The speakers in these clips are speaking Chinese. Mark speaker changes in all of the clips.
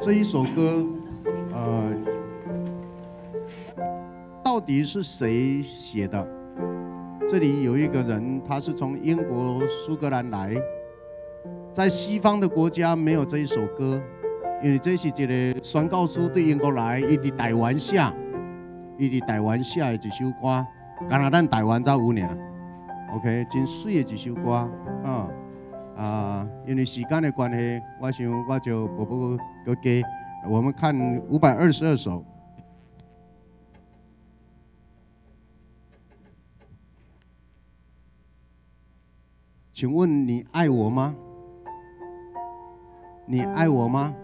Speaker 1: 这一首歌，到底是谁写的？这里有一个人，他是从英国苏格兰来，在西方的国家没有这一首歌，因为这是一个宣教师对英国来，伊伫台湾写，伊伫台湾写的一首歌，敢若咱台湾才有尔 ，OK， 真水的一首歌因为时间的关系，我想我就不给我们看522首。请问你爱我吗？你爱我吗？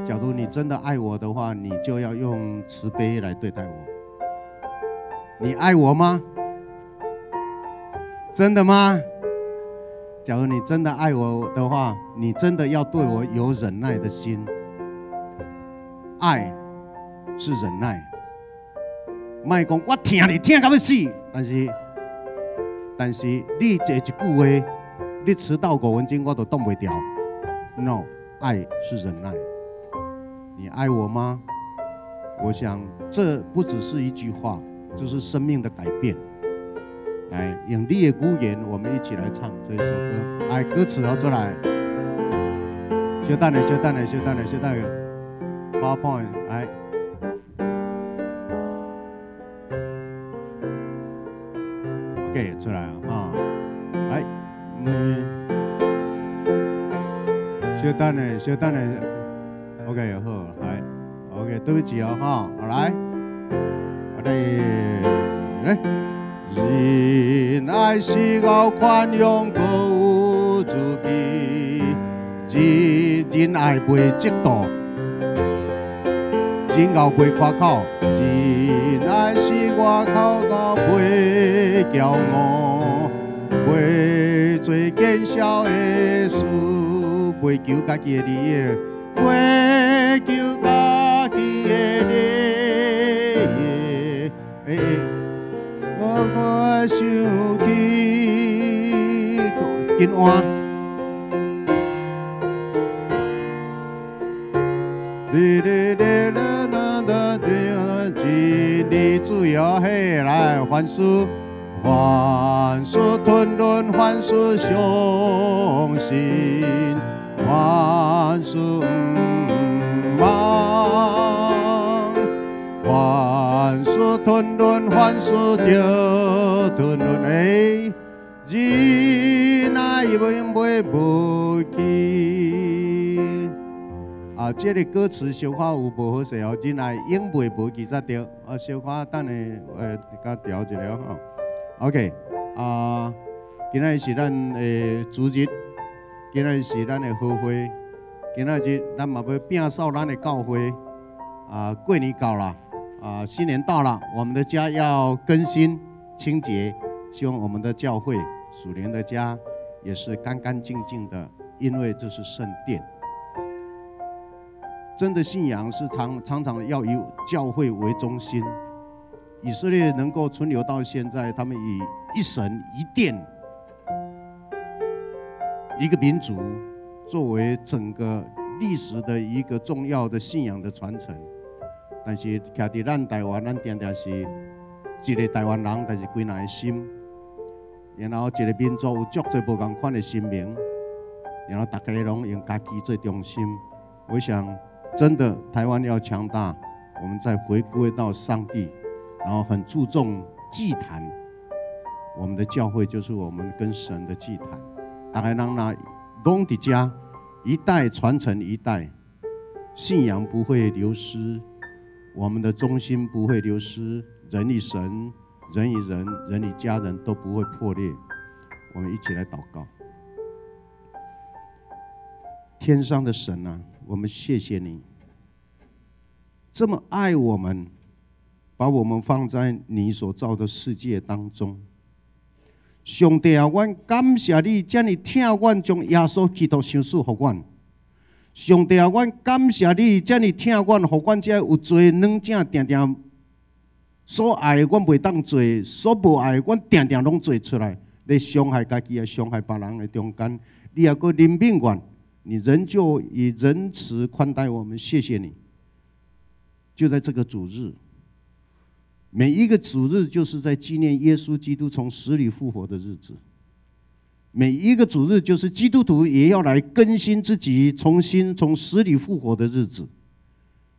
Speaker 1: 假如你真的爱我的话，你就要用慈悲来对待我。你爱我吗？真的吗？假如你真的爱我的话，你真的要对我有忍耐的心。爱是忍耐，莫讲我听你听到要死，但是你这一句话，你迟到5分钟我都挡不掉。No， 爱是忍耐。你爱我吗？我想这不只是一句话，这是生命的改变。来，用你的语言，我们一起来唱这一首歌。来，歌词要出来。小等下，PowerPoint 来。OK， 出来啊！来，小等下 ，OK， 好，来 ，OK， 对不起哦，好，来，来。仁爱是高宽容歌有慈悲，仁爱袂嫉妒，仁爱袂夸口，仁爱是外口到袂骄傲，袂做见笑的事，袂求家己的利益，袂求家己的利益。我想起今晚，你自由起来，凡事吞论，凡事相信，凡事忙，凡事吞论，凡事着吞论的，仁爱永袂无去。这个歌词小可有无好势哦，仁爱永袂无去才对。小可等下甲调一下吼。OK， 今仔是咱的主日，今仔是咱的好会，今仔日咱嘛要摒扫咱的教会。过年到了。新年到了，我们的家要更新清洁，希望我们的教会属灵的家也是干干净净的，因为这是圣殿。真的信仰是常常要以教会为中心。以色列能够存留到现在，他们以一神一殿一个民族作为整个历史的一个重要的信仰的传承。但是徛伫咱台湾，咱定定是一个台湾人，但是几人的心，然后一个民族有足多无同款的心名，然后大家拢用家己做中心。我想，真的台湾要强大，我们再回归到上帝，然后很注重祭坛。我们的教会就是我们跟神的祭坛，大家让那拢伫家，一代传承一代，信仰不会流失。我们的中心不会流失，人与神、人与人、人与家人都不会破裂。我们一起来祷告。天上的神啊，我们谢谢你，这么爱我们，把我们放在你所造的世界当中。上帝啊，我感谢你，这么疼我，将耶稣基督赏赐给我。上帝啊，我感谢你，这么疼我，互我这有罪软正定定所爱的，我袂当做；所无爱的，我定定拢做出来，咧伤害家己啊，伤害别人的中间，你也搁怜悯我，你仍旧以仁慈宽待我们，谢谢你。就在这个主日，每一个主日就是在纪念耶稣基督从死里复活的日子。每一个主日就是基督徒也要来更新自己，重新从死里复活的日子。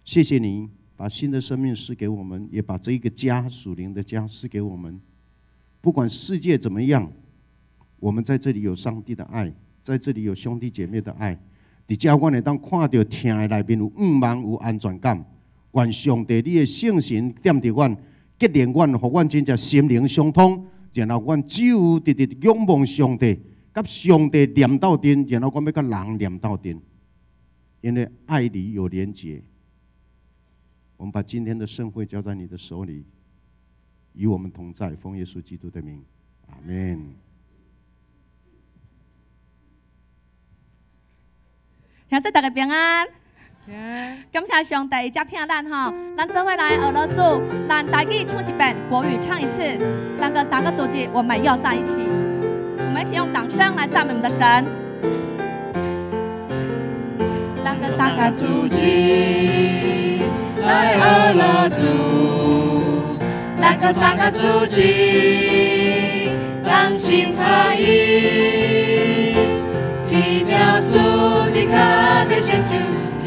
Speaker 1: 谢谢你把新的生命赐给我们，也把这一个家，属灵的家赐给我们。不管世界怎么样，我们在这里有上帝的爱，在这里有兄弟姐妹的爱。在这我们当看到听的内面有望有安全感。愿上帝你的圣神踮伫阮，激励阮，互阮真正心灵相通。然后阮只有直直仰望上帝，甲上帝连到顶，然后阮要甲人连到顶，因为爱里有连结。我们把今天的盛会交在你的手里，与我们同在，奉耶稣基督的名，阿们。
Speaker 2: 现在大家平安。感谢上帝接听咱吼，咱做伙来俄罗主，咱台语唱一遍，国语唱一次，那个3个主题我们又在一起，我们一起用掌声来赞美我们的神。那个3个主题来俄罗主，那个3个主题让心合一，奇妙属你可别先救。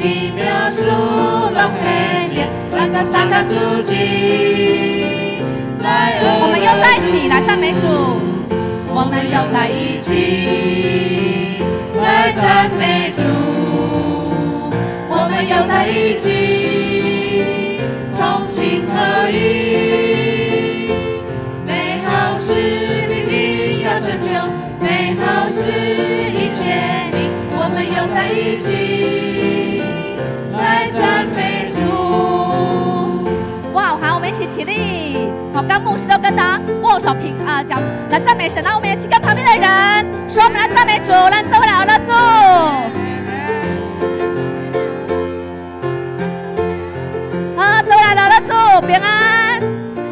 Speaker 2: 奇妙属龙黑面，那个3个主题来，我们又在一起来赞美主，我们又在一起来赞美主，我们又在一起同心合一，美好事必定要成就，美好事一切明，我们又在一起。来赞美主！哇，好，我们一起起立。好，刚牧师都跟他握手讲来赞美神，那我们一起跟旁边的人说，我们来赞美主，来做回来俄罗主。好，做回来俄罗主平安，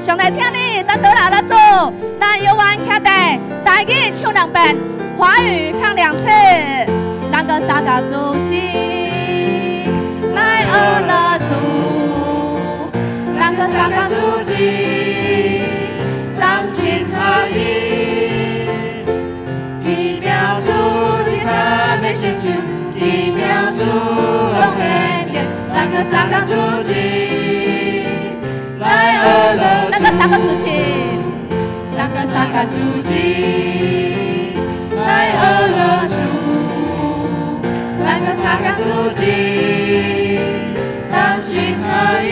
Speaker 2: 上帝听你，咱做回来俄罗主，咱犹原徛在台语唱2遍，华语唱2次，咱个3个主题。来俄罗主，那个3个主题，让心合一，奇妙属你可别先救，奇妙属龙黑面，那个3个主题，来俄罗主，那个3个主题，那个3个主题，来俄罗主，那个3个主题。让心合一，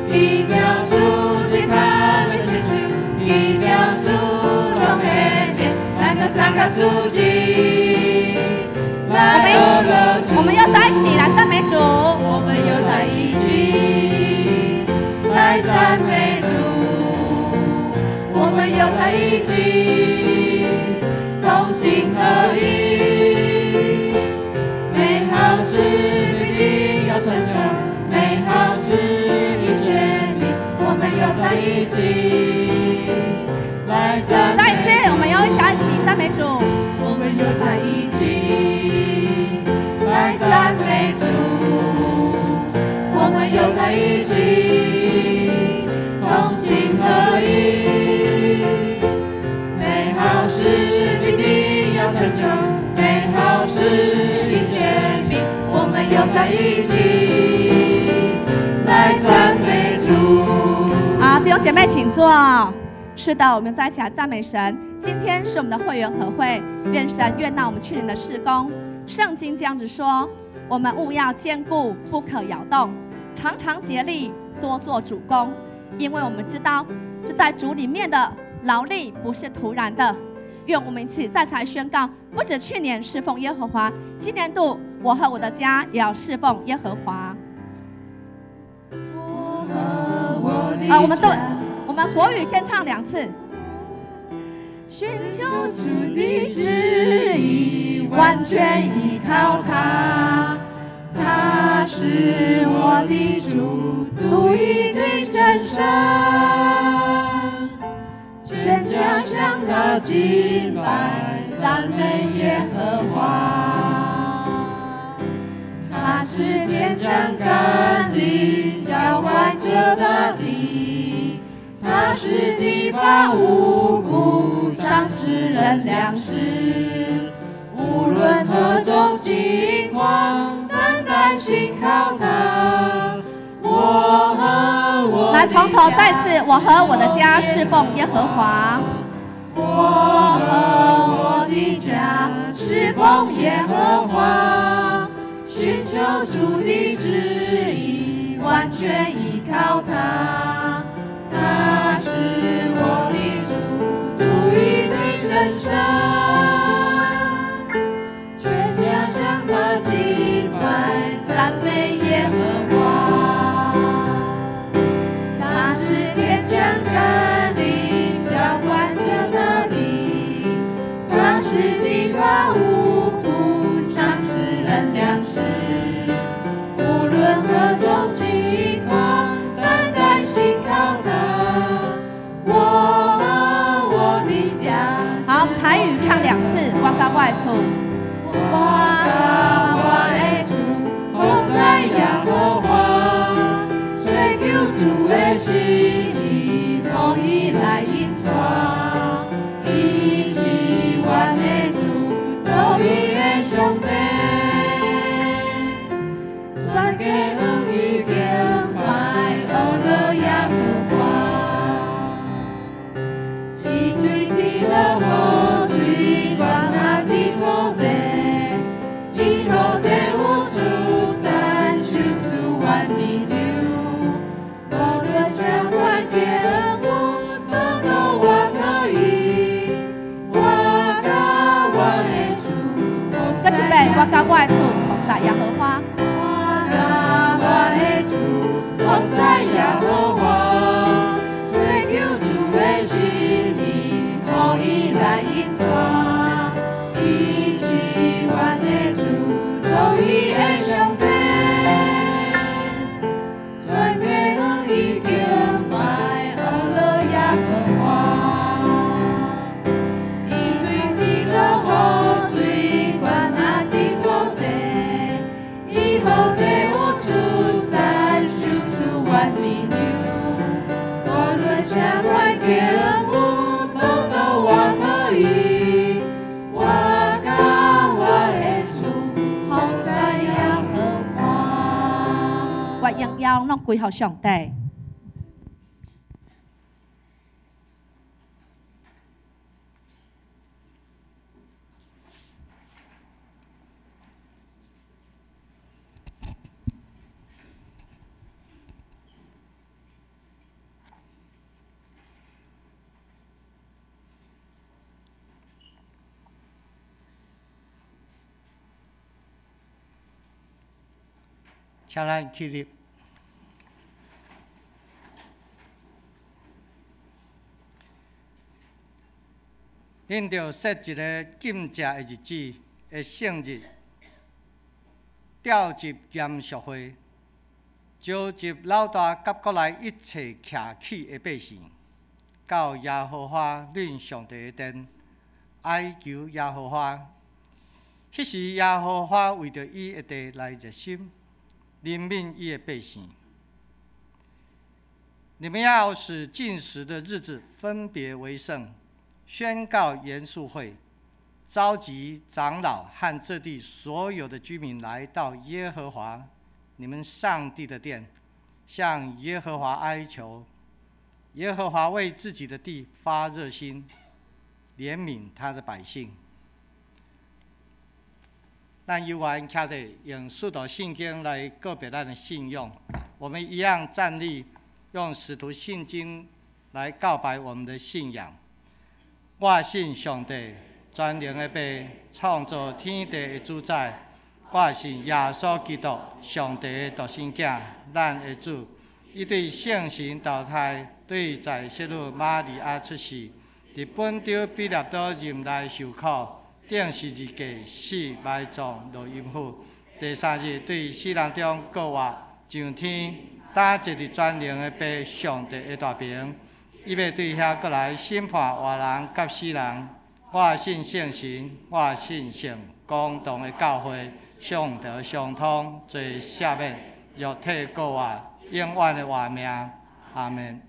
Speaker 2: 奇妙属你可别先救，奇妙属龙黑面，那个3个主题，来俄罗主，我们又在一起来赞美主，我们又在一起来赞美主，我们又在一起同心合一，美好事。成就美好事一切明，我们又在一起来赞美。再一次，我们又一起赞美主，我们又在一起来赞美主，我们又在一起同心合一，美好事必定要成就，美好事一切明。我们又在一起来赞美主。好，弟兄姐妹请坐。是的，我们再一起来赞美神。今天是我们的会员合会，愿神悦纳我们去年的事工。圣经这样子说：我们务要坚固，不可摇动，常常竭力多做主工，因为我们知道，这在主里面的劳力不是突然的。愿我们一起再次来宣告，不止去年侍奉耶和华，今年度我和我的家也要侍奉耶和华。我们国语先唱2次。寻求主的旨意，完全依靠他，他是我的主，独一的真神。全家向他敬拜，赞美耶和华。他是天降甘霖，浇灌这大地。他是地发五谷，赏赐人粮食。无论何种境况，单单信靠他。来，从头再次，我和我的家侍奉耶和华。我和我的家侍奉耶和华，寻求主的旨意，完全依靠他。他是我的主，独一的真神，全家向他敬拜，赞美耶和华。他是天降甘霖，浇灌这大地。他是地发五谷，赏赐人粮食。无论何种境况，单单信靠他。我和我的家。好，台语唱2次，我甲我的厝。我甲我的厝，我西耶和华，追求主的心意，互伊来引带。伊是阮的主，独一的上帝。全家向伊敬拜，阿乐耶和华。伊对天落雨水，管那的土地。伊予地有出产，收束万米流。无论啥环境，都都我可以。我甲我的厝，再一遍，我甲我的厝，服侍耶和华。我甲我的厝，服侍耶和华。追求主的心意，互伊来引带。伊是阮的主，独一的上帝。全家向伊敬拜，阿乐耶和华。伊对天落雨水，管那的土地。伊予地有出产，收束万米流。无论啥环境，都都我可以。我甲我的厝，服侍耶和华。我荣耀拢归乎上帝。
Speaker 3: 请咱起立。恁着设一个禁食的日子，的圣日，召集严肃会，召集老大甲国内一切徛起的百姓，到耶和华恁上帝的殿，哀求耶和华。迄时耶和华为着伊的地来热心。怜悯伊的百姓，你们要使禁食的日子分别为圣，宣告严肃会，召集长老和这地所有的居民来到耶和华你们上帝的殿，向耶和华哀求。耶和华为自己的地发热心，怜悯他的百姓。咱犹原徛在用使徒圣经来告别咱的信仰，我们一样站立，用使徒信经来告白我们的信仰。我信上帝，全能的爸，创造天地的主宰。我信耶稣基督，上帝的独生子，咱的主。伊对圣神投胎，对在圣女玛利亚出世，伫本丢比勒多任内受苦。定十字架死埋葬落阴府，第3日对死人中复活上天，打坐伫全能的爸上帝的大屏，伊要对遐过来审判活人甲死人。我信圣神，我信圣公同的教会，上德相通，罪赦免，肉体过活，永远的活命。阿门。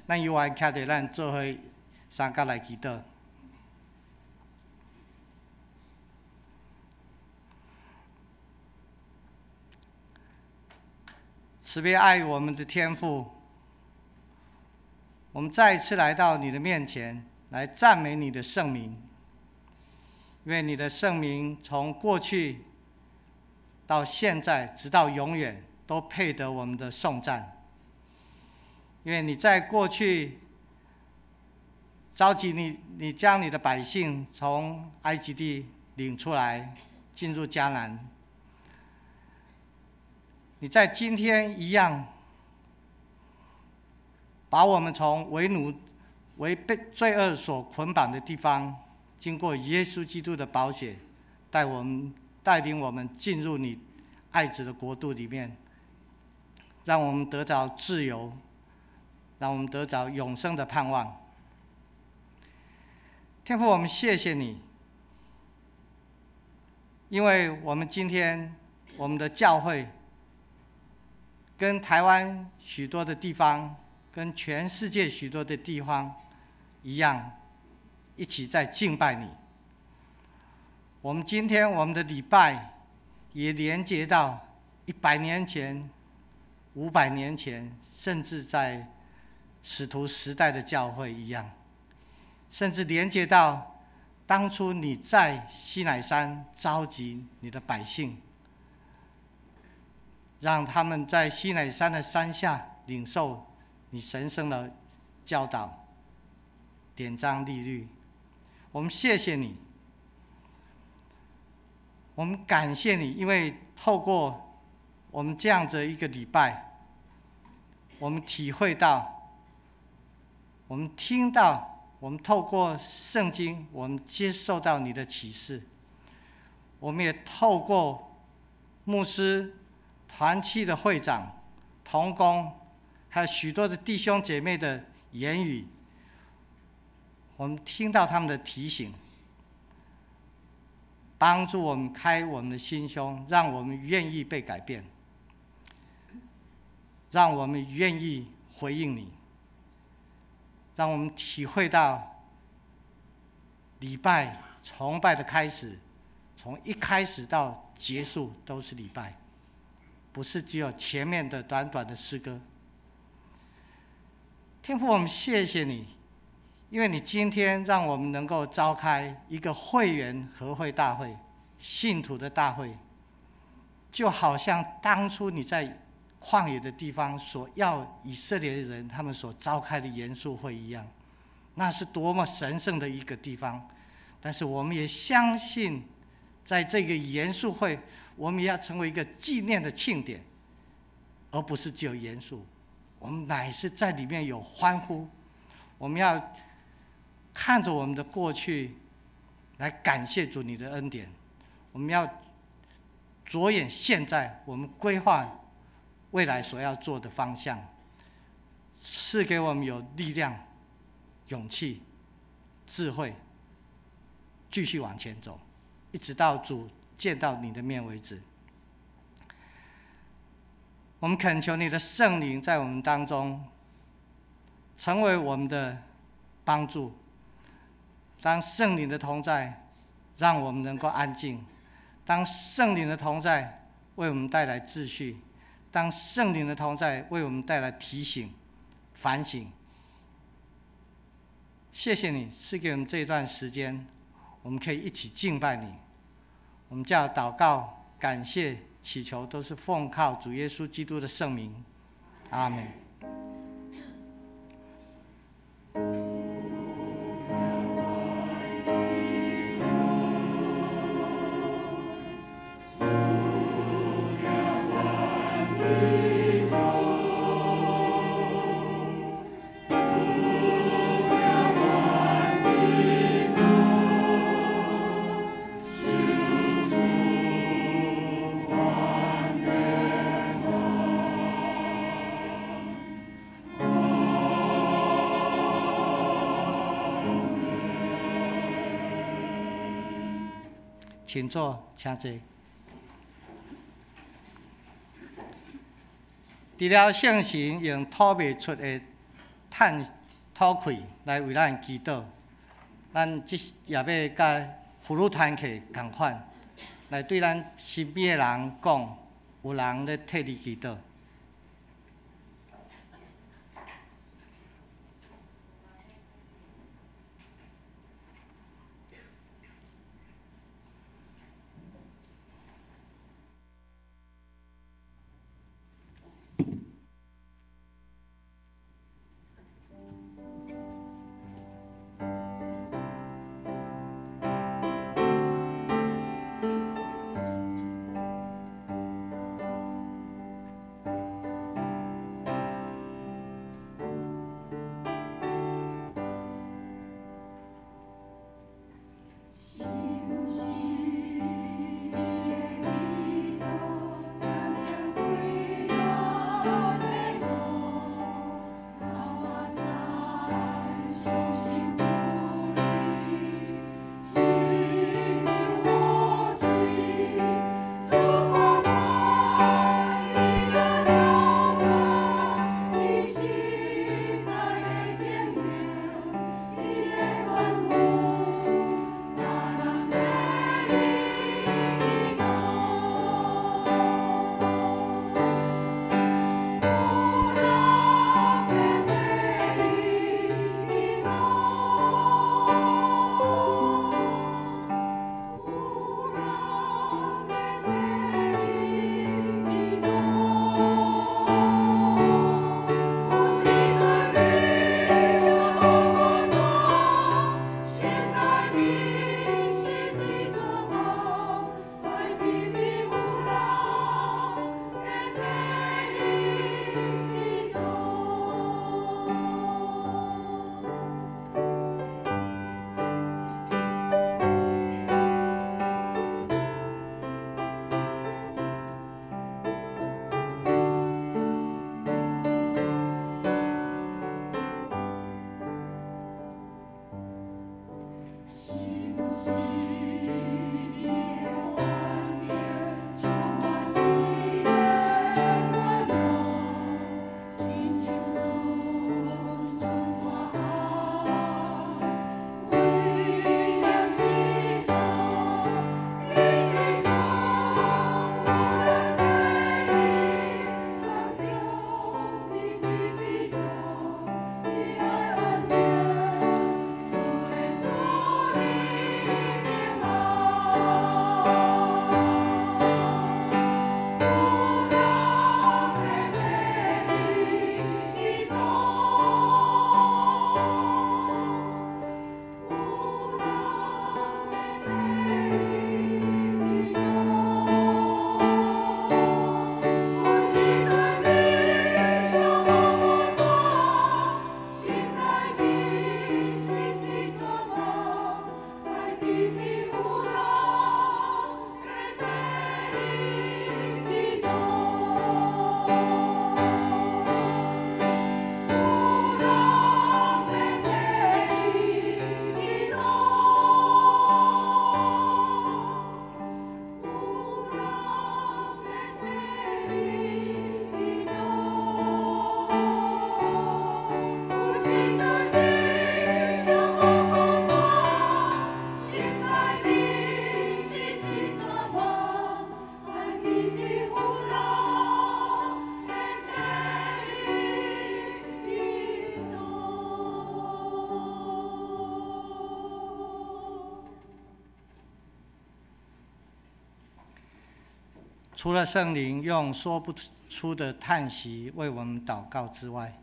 Speaker 3: 咱犹原徛伫咱做伙三角来祈祷。慈悲爱我们的天父，我们再一次来到你的面前，来赞美你的圣名，因为你的圣名从过去到现在，直到永远，都配得我们的颂赞。因为你在过去召集你将你的百姓从埃及地领出来，进入迦南。你在今天一样，把我们从为奴、为被罪恶所捆绑的地方，经过耶稣基督的宝血，带领我们进入你爱子的国度里面，让我们得着自由，让我们得着永生的盼望。天父，我们谢谢你，因为我们今天我们的教会跟台湾许多的地方，跟全世界许多的地方一样，一起在敬拜你。我们今天我们的礼拜也连接到100年前、500年前，甚至在使徒时代的教会一样，甚至连接到当初你在西乃山召集你的百姓，让他们在西乃山的山下领受你神圣的教导，典章律律。我们谢谢你，我们感谢你，因为透过我们这样子一个礼拜，我们体会到，我们听到，我们透过圣经，我们接受到你的启示，我们也透过牧师、团契的会长、同工，还有许多的弟兄姐妹的言语，我们听到他们的提醒，帮助我们开我们的心胸，让我们愿意被改变，让我们愿意回应你，让我们体会到礼拜崇拜的开始，从一开始到结束都是礼拜，不是只有前面的短短的诗歌。天父，我们谢谢你，因为你今天让我们能够召开一个会员和会大会、信徒的大会，就好像当初你在旷野的地方所要以色列人他们所召开的严肃会一样，那是多么神圣的一个地方。但是我们也相信，在这个严肃会，我们也要成为一个纪念的庆典，而不是只有严肃。我们乃是在里面有欢呼，我们要看着我们的过去，来感谢主你的恩典。我们要着眼现在，我们规划未来所要做的方向，赐给我们有力量、勇气、智慧，继续往前走，一直到主见到你的面为止。我们恳求你的圣灵在我们当中，成为我们的帮助。当圣灵的同在，让我们能够安静；当圣灵的同在，为我们带来秩序；当圣灵的同在，为我们带来提醒、反省。谢谢你赐给我们这一段时间，我们可以一起敬拜你。我们叫祷告、感谢、祈求，都是奉靠主耶稣基督的圣名。阿们。请坐，请坐。除了圣神用吐未出的叹吐气来为咱祈祷，咱即也要甲妇女团契同款，来对咱身边的人讲，有人咧替你祈祷。除了圣灵用说不出的叹息为我们祷告之外，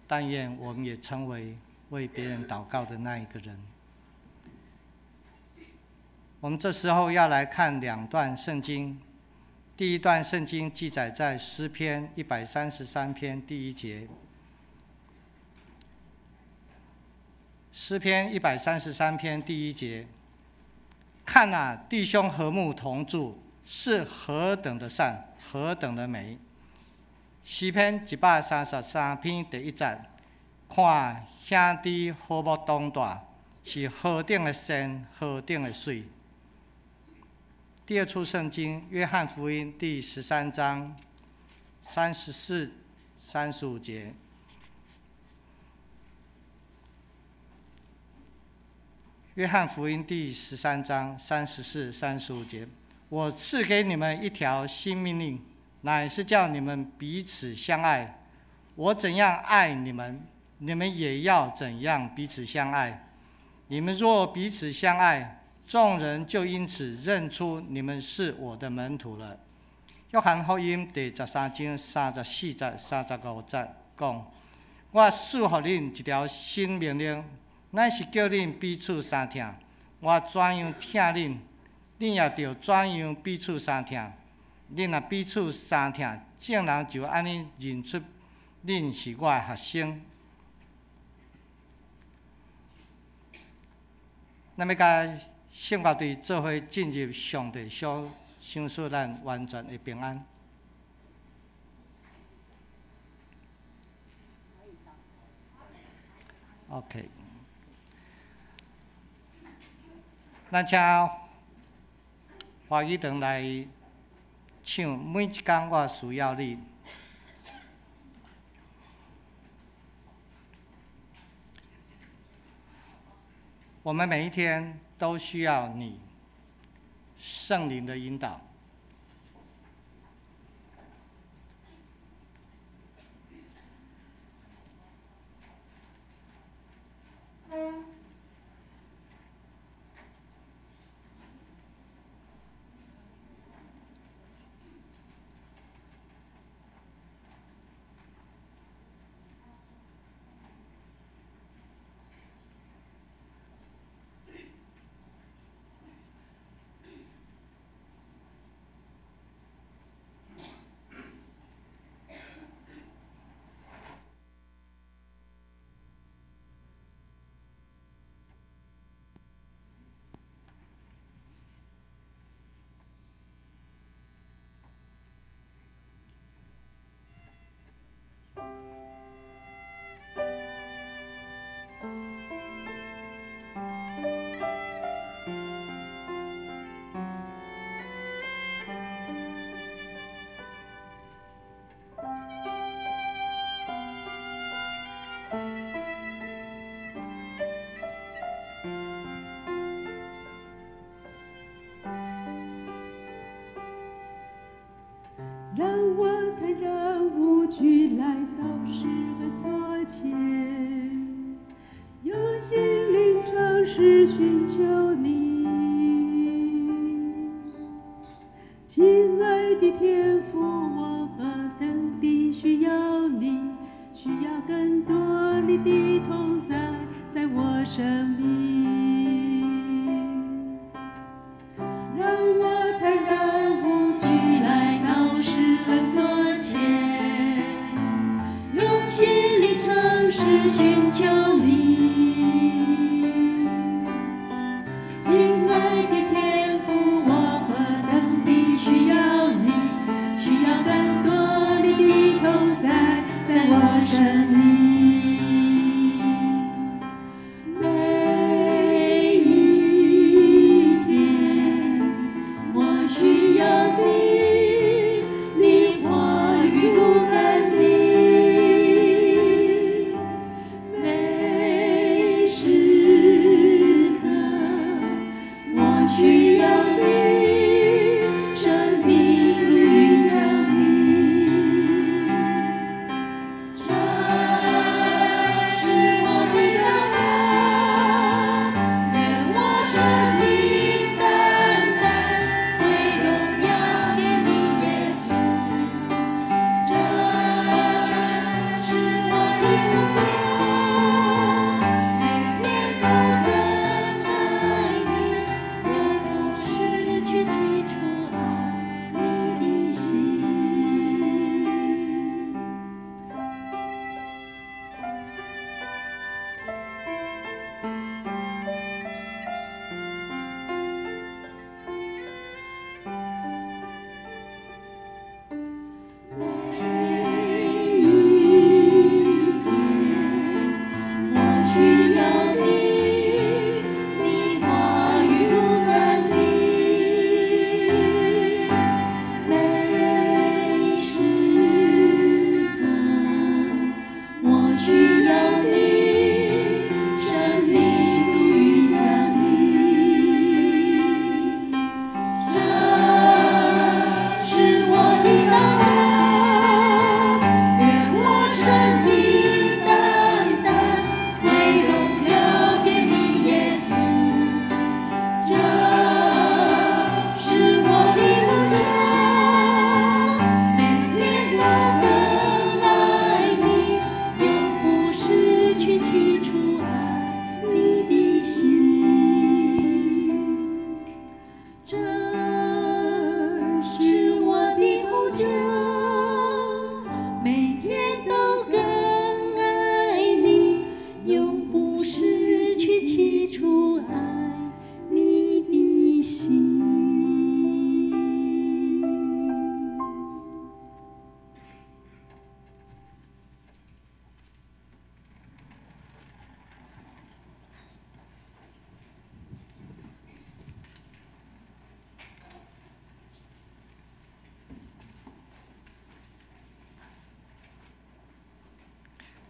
Speaker 3: 但愿我们也成为为别人祷告的那一个人。我们这时候要来看两段圣经。第一段圣经记载在诗篇133篇第1节。诗篇133篇第1节，看啊，弟兄和睦同住，是何等的善，何等的美。诗篇133篇第1节，看兄弟和睦同住，是何等的善，何等的水。第二处圣经，约翰福音第13章34、35节。约翰福音第13章34、35节：我赐给你们一条新命令，乃是叫你们彼此相爱。我怎样爱你们，你们也要怎样彼此相爱。你们若彼此相爱，众人就因此认出你们是我的门徒了。约翰福音第13章34节、35节讲：我赐予恁一条新命令，乃是叫恁彼此相疼。我怎样疼恁，恁也着怎样彼此相疼。恁若彼此相疼，众人就安尼认出恁是我的学生。咱要甲圣教队做伙进入上帝所赏赐咱完全的平安。OK， 咱请华语堂来唱《每一天我需要你》。我们每一天都需要你圣灵的引导。
Speaker 4: 让我坦然无惧来到诗人座前，用心灵诚实寻求你。亲爱的天父，我何等地需要你，需要更多你的同在，在我生命。让我坦然无惧来到诗人座前，用心灵诚实寻求你。亲爱的天父，我何等地需要你，需要更多你的同在，在我生命。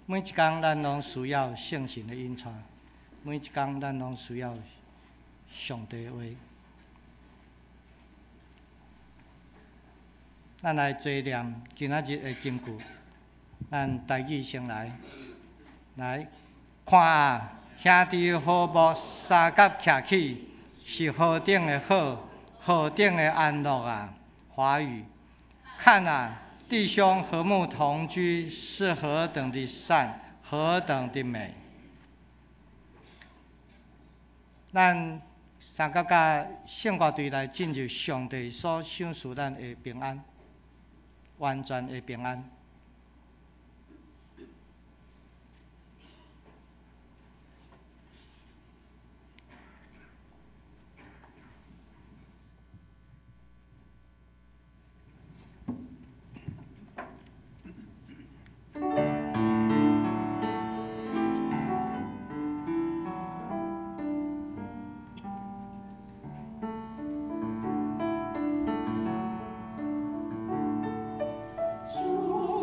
Speaker 3: 每一天咱拢需要圣神的引带，每一天咱拢需要上帝的话。咱来做念今仔日的金句，咱台语先来，看啊，兄弟好睦，三角徛起，是何等的好，何等的安乐啊！华语，看啊，弟兄和睦同居，是何等的善，何等的美。咱三角甲圣乐队来进入上帝所赏赐咱的平安。完全的平安。
Speaker 4: 主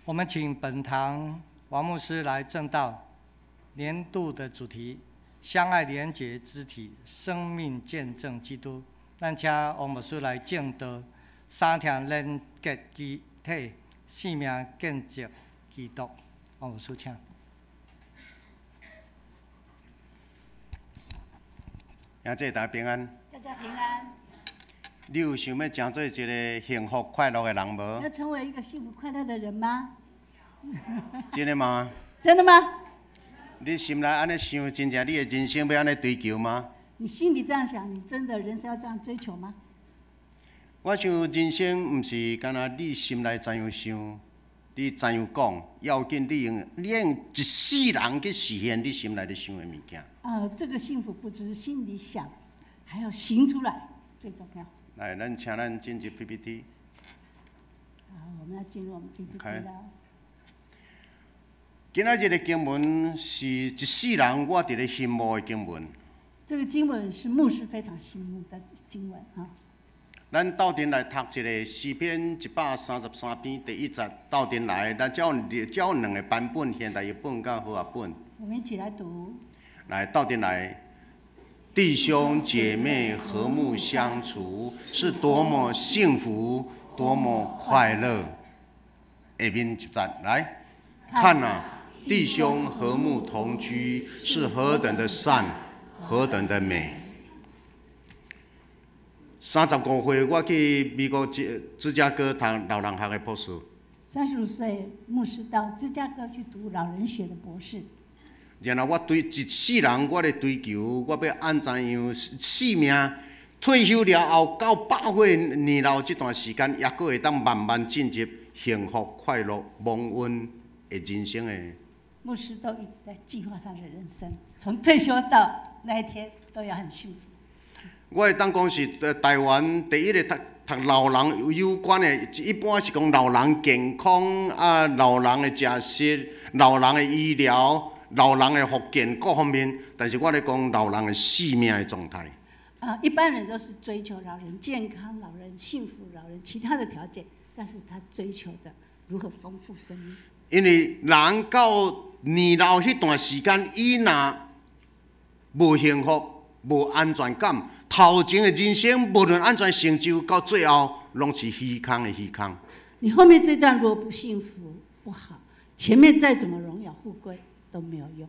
Speaker 3: 我们请本堂王牧师来证道年度的主题：相爱连结肢体，生命见证基督。咱请王牧师来证道三条连结肢体，生命见证基督。王牧师，请。
Speaker 1: 兄姐大家平安。
Speaker 5: 大家平安。
Speaker 1: 你有想要成做一个幸福快乐的人无？
Speaker 5: 要成为一个幸福快乐的人吗？
Speaker 1: 真的吗？
Speaker 5: 真的吗？
Speaker 1: 你心内安尼想，真正你的人生要安尼追求吗？
Speaker 5: 你心里这样想，你真的人生要这样追求吗？
Speaker 1: 我想人生毋是干那你心内怎样想，你怎样讲，要紧你用一世人去实现你心内咧想的物件。
Speaker 5: 这个幸福不只是心里想，还要行出来，最重要。
Speaker 1: 来，咱请咱进入 PPT。
Speaker 5: 好，我们要进入我们 PPT 了。
Speaker 1: 今仔日的经文是一世人我伫咧心目的经文。
Speaker 5: 这个经文是牧师非常心目的经文啊。
Speaker 1: 咱斗阵来读一个诗篇133篇第1节，斗阵来，咱只有两个版本，现代译本甲和合本。
Speaker 5: 我们一起来读。
Speaker 1: 来，斗阵来，弟兄姐妹和睦相处，是多么幸福，多么快乐。下面一节来，看啊，弟兄和睦同居，是何等的善，何等的美。35岁，我去美国芝加哥读老人学的博士。
Speaker 5: 35岁，牧师到芝加哥去读老人学的博士。
Speaker 1: 然后我对一世人，我咧追求，我要安怎样生命退休了后到100岁年老这段时间，也阁会当慢慢进入幸福、快乐、蒙恩的人生的。
Speaker 5: 牧师都一直在计划他的人生，从退休到那一天都要很幸福。
Speaker 1: 我会当讲是台湾第一个读老人有关的，一般是讲老人健康啊、老人的食食、老人的医疗、老人的福建各方面，但是我咧讲老人的生命的状态。
Speaker 5: 一般人都是追求老人健康、老人幸福、老人其他的条件，但是他追求的如何丰富生命。
Speaker 1: 因为人到年老迄段时间，伊若无幸福、无安全感，头前的人生无论安怎成就，到最后拢是虚空的虚空。
Speaker 5: 你后面这段如果不幸福、不好，前面再怎么荣耀富贵都没有用。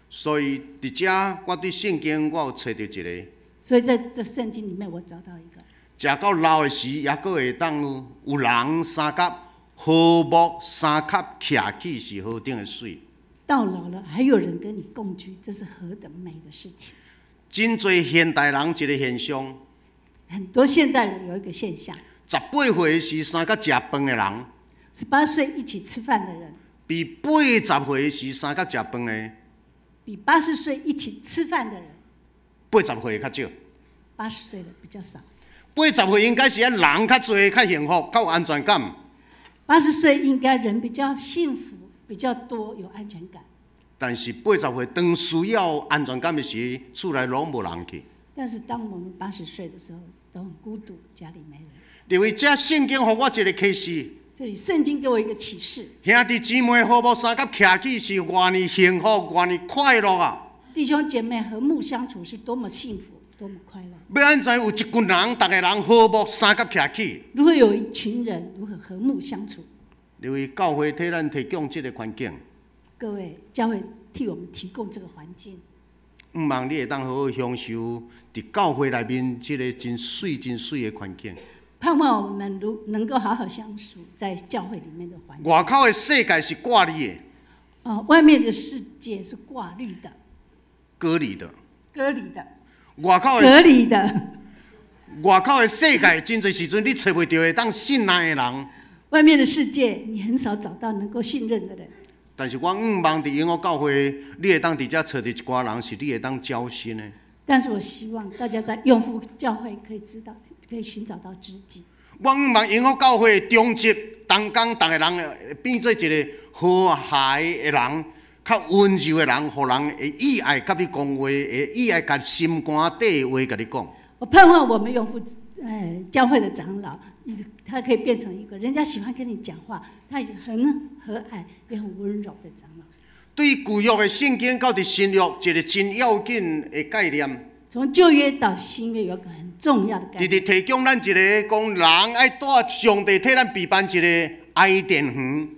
Speaker 1: 所以伫遮，我对圣经我有找到一个。
Speaker 5: 所以在这圣经里面，我找到一个。
Speaker 1: 食到老的时，也阁会当有人三甲和睦，三甲徛起是何等的水。
Speaker 5: 到老了还有人跟你共居，这是何等美的事情！
Speaker 1: 真侪现代人一个现象，
Speaker 5: 很多现代人有一个现象
Speaker 1: ：18岁时三甲食饭的人
Speaker 5: ，18岁一起吃饭的人，
Speaker 1: 比80岁时三甲食饭的，
Speaker 5: 比80岁一起吃饭的人
Speaker 1: ，80岁较少。
Speaker 5: 80岁的比较少。
Speaker 1: 80岁应该是人较侪、较幸福、较有安全感。
Speaker 5: 80岁应该人比较幸福、比较多、有安全感。
Speaker 1: 但是80岁当需要安全感的时，厝内拢无人去。
Speaker 5: 但是当我们80岁的时候，都很孤独，家里没人。
Speaker 1: 因为这圣经给我一个启示。
Speaker 5: 这里圣经给我一个启示：
Speaker 1: 兄弟姊妹和睦三甲徛起是偌尼幸福、偌尼快乐啊！
Speaker 5: 弟兄姐妹和睦相处是多么幸福，多么快乐。
Speaker 1: 要安怎有一群人，逐个人和睦三甲徛起？
Speaker 5: 如何有一群人如何和睦相处？
Speaker 1: 因为教会替咱提供这个环境。
Speaker 5: 各位，教会替我们提供这个环境。
Speaker 1: 毋望你会当好好享受伫教会内面这个真水、真水的环境。
Speaker 5: 盼望我们能够好好相处在教会里面的环境。
Speaker 1: 外口的世界是挂绿的。
Speaker 5: 外面的世界是挂绿的。
Speaker 1: 隔离的。
Speaker 5: 隔离的。
Speaker 1: 外口的
Speaker 5: 隔离的。
Speaker 1: 外口的世界，真侪时阵你找袂到会当信赖的人。
Speaker 5: 外面的世界，你很少找到能够信任的人。
Speaker 1: 但是我望伫永和教会，你会当伫遮找到一寡人，是你会当交心的。
Speaker 5: 但是我希望大家在永福教会可以寻找到知己。
Speaker 1: 我望永和教会中集同工，逐个人变做一个和谐的人，较温柔的人，互人会意爱甲你讲话，会意爱甲心肝底的话甲你讲。
Speaker 5: 我盼望我们永福教会的长老，他可以变成一个人家喜欢跟你讲话，他也很和蔼也很温柔的长老。
Speaker 1: 对旧约的圣经到伫新约，一个真要紧的概念。
Speaker 5: 从旧约到新约有一个很重要的概念，
Speaker 1: 直直提供咱一个讲人爱带上帝替咱备办一个爱殿园。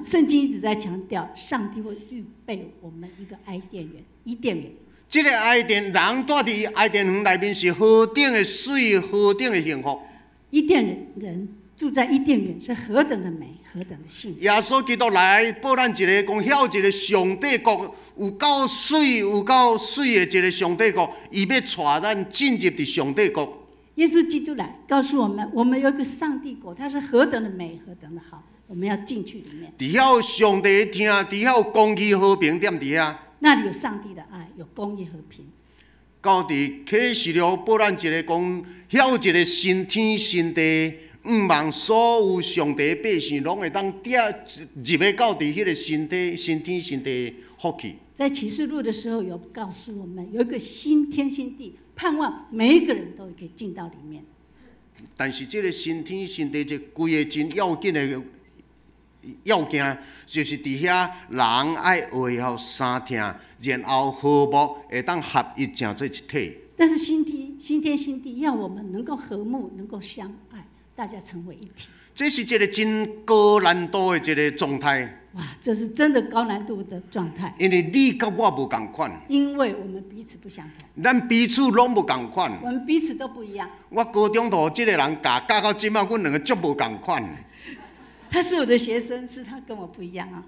Speaker 5: 圣经一直在强调，上帝会预备我们一个伊甸园。
Speaker 1: 这个爱殿人带伫爱殿园内面是何等的水，何等的幸福。
Speaker 5: 伊甸人住在伊甸园是何等的美，何等的幸福。
Speaker 1: 耶稣基督来报咱一个讲晓一个上帝国有够水的一个上帝国，伊要带咱进入伫上帝国。
Speaker 5: 耶稣基督来告诉我们，我们有一个上帝国，它是何等的美，何等的好，我们要进去里面。
Speaker 1: 伫遐上帝听，伫遐有公义和平踮伫遐。
Speaker 5: 那里有上帝的爱，有公义和平。
Speaker 1: 到伫启示录报咱一个讲晓一个新天新地。望所有上帝的百姓拢会当入去到伫迄个新天新地的福气。
Speaker 5: 在启示录的时候有告诉我们，有一个新天新地，盼望每一个人都可以进到里面。
Speaker 1: 但是这个新天新地，这规个真要紧的要件，就是伫遐人爱会晓相听，然后和睦会当合一成做一体。
Speaker 5: 但是新天新地要我们能够和睦，能够相爱。大家成为一体，
Speaker 1: 这是一个真高难度的一个状态。
Speaker 5: 哇，这是真的高难度的状态。
Speaker 1: 因为你甲我无共款，
Speaker 5: 因为我们彼此不相同，
Speaker 1: 咱彼此拢无共款，
Speaker 5: 我们彼此都不一样。
Speaker 1: 我高中头这个人教到即摆，阮两个足无共款。
Speaker 5: 他是我的学生，是他跟我不一样啊。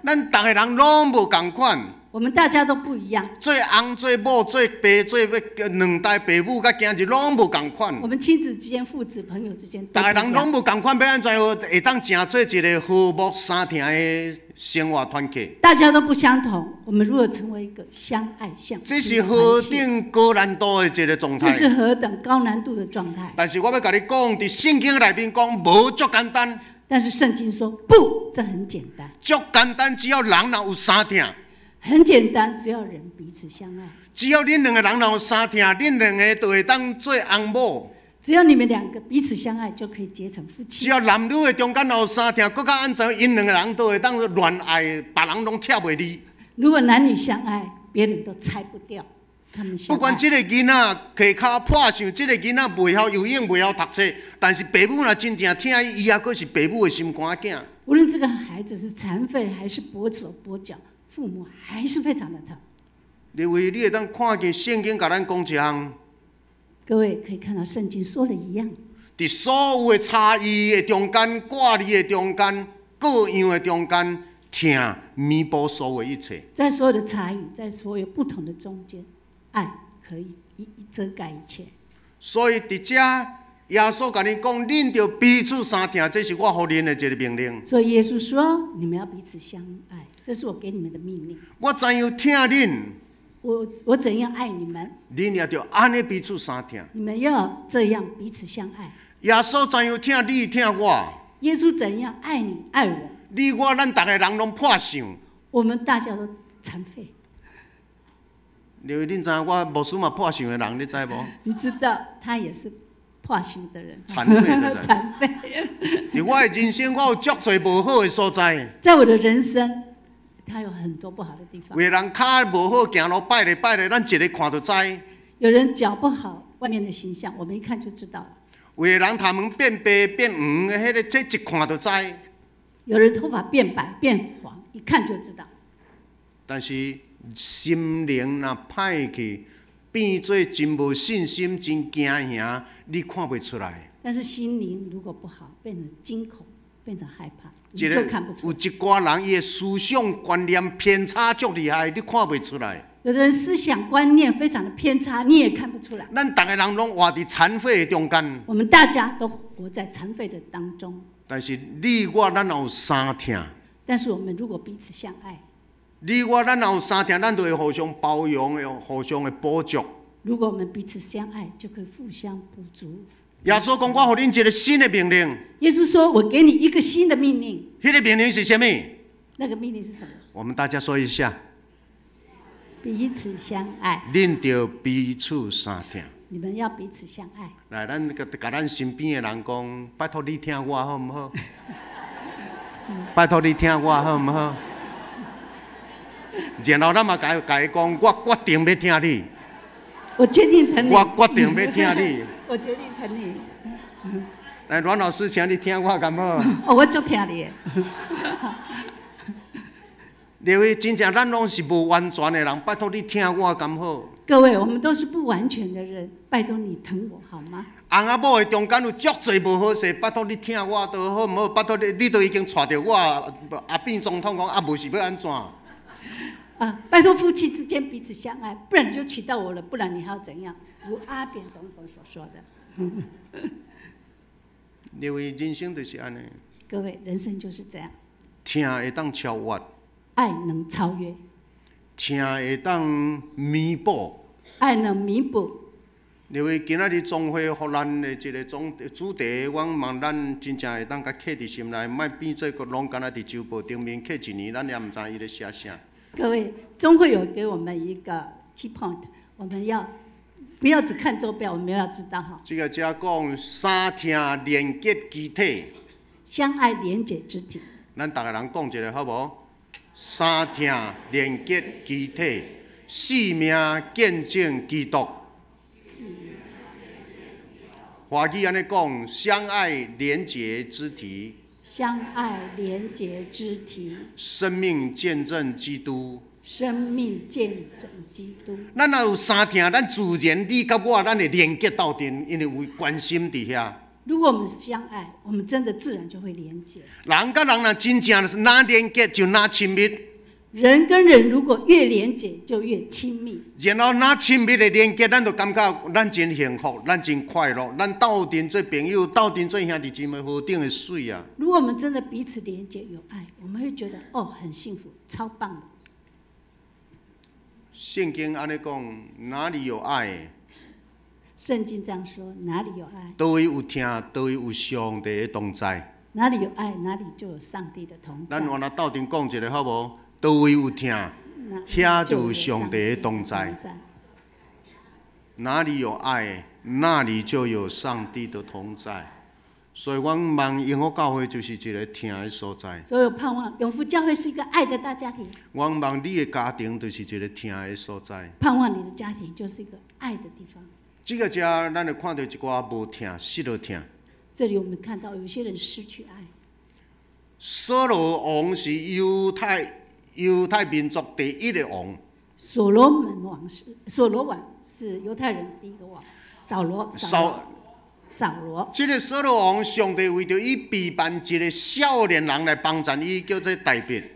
Speaker 1: 咱逐个人拢无共款。
Speaker 5: 我们大家都不一样，
Speaker 1: 做翁做某做爸做两代爸母甲囝儿拢无共款。
Speaker 5: 我们亲子之间、父子朋友之间，
Speaker 1: 逐个人拢无共款，要安怎会当成做一个和睦相听的生活团契？
Speaker 5: 大家都不相同，我们如何成为一个相爱相？
Speaker 1: 这是何等高难度的一个状态？
Speaker 5: 这是何等高难度的状态？
Speaker 1: 但是我要甲你讲，伫圣经内面讲无足简单。
Speaker 5: 但是圣经说不，这很简单。
Speaker 1: 足简单，只要人若有相听。
Speaker 5: 很简单，只要人彼此相爱。
Speaker 1: 只要恁两个人若有相听，恁两个就会当做翁某。
Speaker 5: 只要你们两个彼此相爱，就可以结成夫妻。
Speaker 1: 只要男女的中间有相听，搁较安怎，因两个人都会当恋爱，别人拢拆袂离。
Speaker 5: 如果男女相爱，别人都拆不掉。他们相爱。
Speaker 1: 不管这个囡仔下骹破相，这个囡仔袂晓游泳，袂晓读册，但是爸母若真正疼伊，伊还阁是爸母的心肝囝。
Speaker 5: 无论这个孩子是残废还是跛手跛脚，父母还是非常的疼。
Speaker 1: 因为你会当看见圣经甲咱讲一项，
Speaker 5: 各位可以看到圣经说的一样，
Speaker 1: 伫所有的差异的中间、挂虑的中间、各样的中间，疼弥补所有一切。
Speaker 5: 在所有的差异，在所有不同的中间，爱可以遮盖一切。
Speaker 1: 所以伫遮，耶稣甲你讲，恁着彼此相听，这是我互恁的一个命令。
Speaker 5: 所以耶稣说，你们要彼此相爱，这是我给你们的命令。
Speaker 1: 我怎样听恁？
Speaker 5: 我怎样爱你们？
Speaker 1: 恁也着安尼彼此相听。
Speaker 5: 你们要这样彼此相爱。
Speaker 1: 耶稣怎样听你听我？
Speaker 5: 耶稣怎样爱你爱我？
Speaker 1: 你我咱逐个人拢破相。
Speaker 5: 我们大家都残废。
Speaker 1: 因为恁知影我牧师嘛破相的人，你知无？
Speaker 5: 你知道他也是破相的人，
Speaker 1: 残废的
Speaker 5: 残废。
Speaker 1: 伫我的人生，我有足侪无好的所在。
Speaker 5: 在我的人生，他有很多不好的地方。
Speaker 1: 有人脚无好，行路歹咧歹咧，咱一个看就知。
Speaker 5: 有人脚不好，外面的形象我们一看就知道了。
Speaker 1: 有的人头毛变白变黄的，迄个这一看就知。
Speaker 5: 有人头发变白变黄，一看就知道。
Speaker 1: 但是心灵若歹去，变做真无信心、真惊吓，你看袂出来。
Speaker 5: 但是心灵如果不好，变成惊恐，变成害怕，你
Speaker 1: 就
Speaker 5: 看不出来。
Speaker 1: 有一寡人伊的思想观念偏差足厉害，你看袂出来。
Speaker 5: 有的人思想观念非常的偏差，你也看不出来。
Speaker 1: 咱逐个人拢活伫残废的中间。
Speaker 5: 我们大家都活在残废的当中。
Speaker 1: 但是你我咱有相听。
Speaker 5: 但是我们如果彼此相爱，
Speaker 1: 你我咱有相听，咱就会互相包容，互相的补足。
Speaker 5: 如果我们彼此相爱，就可以互相补足。
Speaker 1: 耶稣讲：“我互恁一个新的命令。”
Speaker 5: 耶稣说：“我给你一个新的命令。”
Speaker 1: 迄个命令是什么？
Speaker 5: 那个命令是什么？
Speaker 1: 我们大家说一下。
Speaker 5: 彼此相爱。
Speaker 1: 恁着彼此相听。
Speaker 5: 你们要彼此相爱。
Speaker 1: 来，咱甲咱身边的人讲，拜托你听我好唔好？拜托你听我好唔好？然后咱嘛甲伊讲，我决定要听你。
Speaker 5: 我决定疼你。
Speaker 1: 我决定要听你。
Speaker 5: 我决定疼你。
Speaker 1: 来，阮老师，请你听我敢好？
Speaker 5: 哦，我足听你的。
Speaker 1: 因为真正咱拢是无完全的人，拜托你听我敢好？
Speaker 5: 各位，我们都是不完全的人，拜托你疼我好吗？
Speaker 1: 翁仔某的中间有足侪无好势，拜托你听我都好唔好？拜托你都已经带着我啊变总统讲啊，无是要安怎？
Speaker 5: 拜托夫妻之间彼此相爱，不然你就娶到我了，不然你还要怎样？如阿扁总统所说的。
Speaker 1: 因为人生就是安尼。
Speaker 5: 各位，人生就是这样。
Speaker 1: 听会当超越，
Speaker 5: 爱能超越；
Speaker 1: 听会当弥补，
Speaker 5: 爱能弥补。
Speaker 1: 因为今仔日总会互咱的一个主题，我望咱真正会当甲刻伫心内，莫变做个拢敢若伫周报顶面刻一年，咱也毋知伊咧写啥。
Speaker 5: 各位，中会有给我们一个 key point， 我们要不要只看周标，我们要知道哈。
Speaker 1: 这个只讲三听连结肢体，
Speaker 5: 相爱连结肢体。
Speaker 1: 咱逐个人讲一个好无？三听连结肢体，生命见证基督。华语安尼讲，相爱连结肢体。
Speaker 5: 相爱连结肢体，
Speaker 1: 生命见证基督。
Speaker 5: 生命见证基督。
Speaker 1: 咱若有三听，咱自然你甲我，咱会连结到阵，因为有关心伫遐。
Speaker 5: 如果我们相爱，我们真的自然就会连结。
Speaker 1: 人甲人若真正是哪连结就哪亲密。
Speaker 5: 人跟人如果越连结，就越亲密。
Speaker 1: 然后哪亲密的连结，咱就感觉咱真幸福，咱真快乐，咱斗阵做朋友，斗阵做兄弟姊妹，好顶的水啊！
Speaker 5: 如果我们真的彼此连结有爱，我们会觉得很幸福，超棒的。
Speaker 1: 圣经安尼讲，哪里有爱？
Speaker 5: 圣经这样说，哪里有爱？
Speaker 1: 倒位有听，倒位有上帝的同在。
Speaker 5: 哪里有爱，哪里就有上帝的同在。
Speaker 1: 咱原来斗阵讲一个好无？倒位有听，遐就有上帝的同在。哪里有爱，那里就有上帝的同在。所以，我望永福教会就是一个听的所在。
Speaker 5: 所以我盼望永福教会是一个爱的大家庭。
Speaker 1: 我望你的家庭就是一个听的所在。
Speaker 5: 盼望你的家庭就是一个爱的地方。
Speaker 1: 这个遮，咱就看到一寡无听，失了听。
Speaker 5: 这里我们看到有些人失去爱。
Speaker 1: 所罗王是犹太民族第一个王。
Speaker 5: 所罗王是犹太人第一个王，扫罗。这
Speaker 1: 个所罗王，上帝为着伊备办一个少年人来帮助伊，叫做大卫。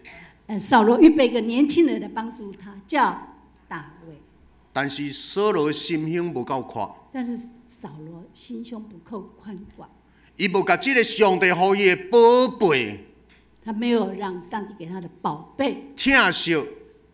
Speaker 5: 扫罗预备一个年轻人来帮助他，叫大卫。
Speaker 1: 但是所罗心胸不够宽。
Speaker 5: 但是扫罗心胸不够宽广。
Speaker 1: 伊无甲这个上帝予伊的宝贝。
Speaker 5: 他没有让上帝给他的宝贝
Speaker 1: 疼惜，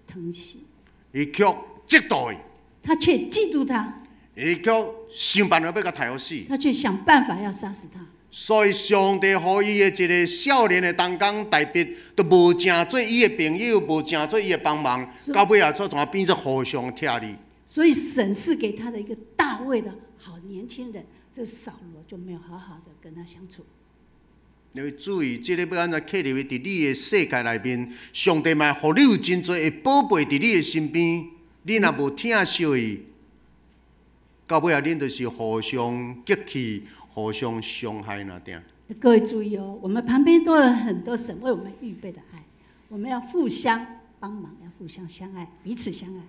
Speaker 5: 疼惜，
Speaker 1: 伊却嫉妒伊，
Speaker 5: 他却嫉妒他，
Speaker 1: 伊却想办法要甲杀死，
Speaker 5: 他却想办法要杀死他。
Speaker 1: 所以上帝予伊的一个少年的当工大卫，都无正做伊的朋友，无正做伊的帮忙，到尾啊，做怎变做互相拆离。
Speaker 5: 所以神是给他的一个大卫的好年轻人，这扫罗就没有好好的跟他相处。
Speaker 1: 你要注意，这个要安怎刻入伫你的世界内面，上帝嘛，互你有真多的宝贝伫你的身边。你若无疼惜伊，到尾啊，恁就是互相激气、互相伤害那点。
Speaker 5: 各位注意哦，我们旁边都有很多神为我们预备的爱，我们要互相帮忙，要互相相爱，彼此相爱，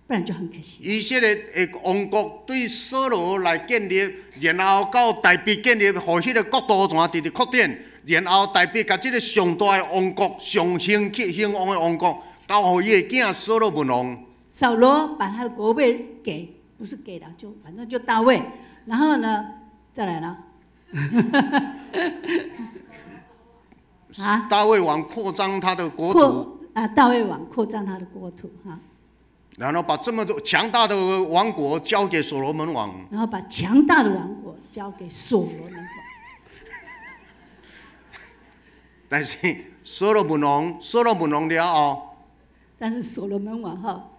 Speaker 5: 不然就很可惜。
Speaker 1: 以色列的王国对所罗来建立，然后到大卫建立，互迄个国度怎直直扩展，然后大卫甲这个上大的王国、上兴旺的王国，交互伊的囝所罗门王。
Speaker 5: 扫罗把他的国位不是给了，就反正就大卫，然后呢，再来了，
Speaker 1: 大卫王扩张他的国土。
Speaker 5: 大卫王扩张他的国土哈。
Speaker 1: 然后把这么多强大的王国交给所罗门王，
Speaker 5: 然后把强大的王国交给所罗门王。
Speaker 1: 但是所罗门王了后，
Speaker 5: 但是所罗门王后，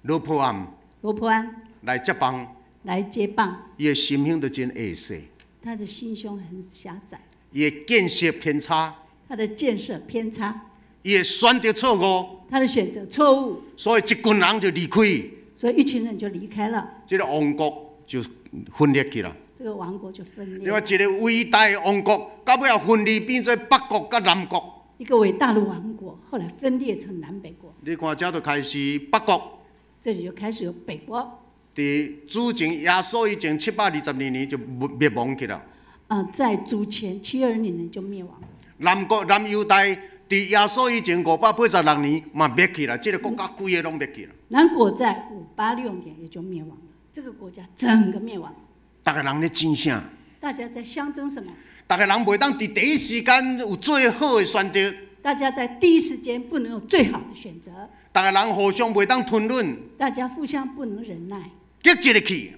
Speaker 1: 罗波安
Speaker 5: 来接棒，来接棒，
Speaker 1: 伊的心胸就真狭小，
Speaker 5: 他的心胸很狭窄，
Speaker 1: 伊的见识偏差，
Speaker 5: 他的建设偏差，
Speaker 1: 伊的选择错误，
Speaker 5: 他的选择错误，
Speaker 1: 所以一群人就离开，
Speaker 5: 所以一群人就离开了，
Speaker 1: 这个王国就分裂去了。
Speaker 5: 这个王国就分裂
Speaker 1: 另外一个伟大的王国，到尾也分离变做北国甲南国。
Speaker 5: 一个伟大的王国，后来分裂成南北国。
Speaker 1: 你看，这就开始北国，
Speaker 5: 这里就开始有北国。
Speaker 1: 伫主前耶稣以前722年就灭亡去了。
Speaker 5: 在主前720年就灭亡了。
Speaker 1: 南犹大伫耶稣以前586年嘛灭去了，这个国家规个拢灭去了。
Speaker 5: 南国在586年也就灭亡了，这个国家整个灭亡了。
Speaker 1: 大家人咧争啥？
Speaker 5: 大家在相争什么？
Speaker 1: 大家人袂当伫第一时间有最好的选择。
Speaker 5: 大家在第一时间不能有最好的选择。
Speaker 1: 大家人互相袂当吞忍。
Speaker 5: 大家互相不能忍耐。
Speaker 1: 激一个气。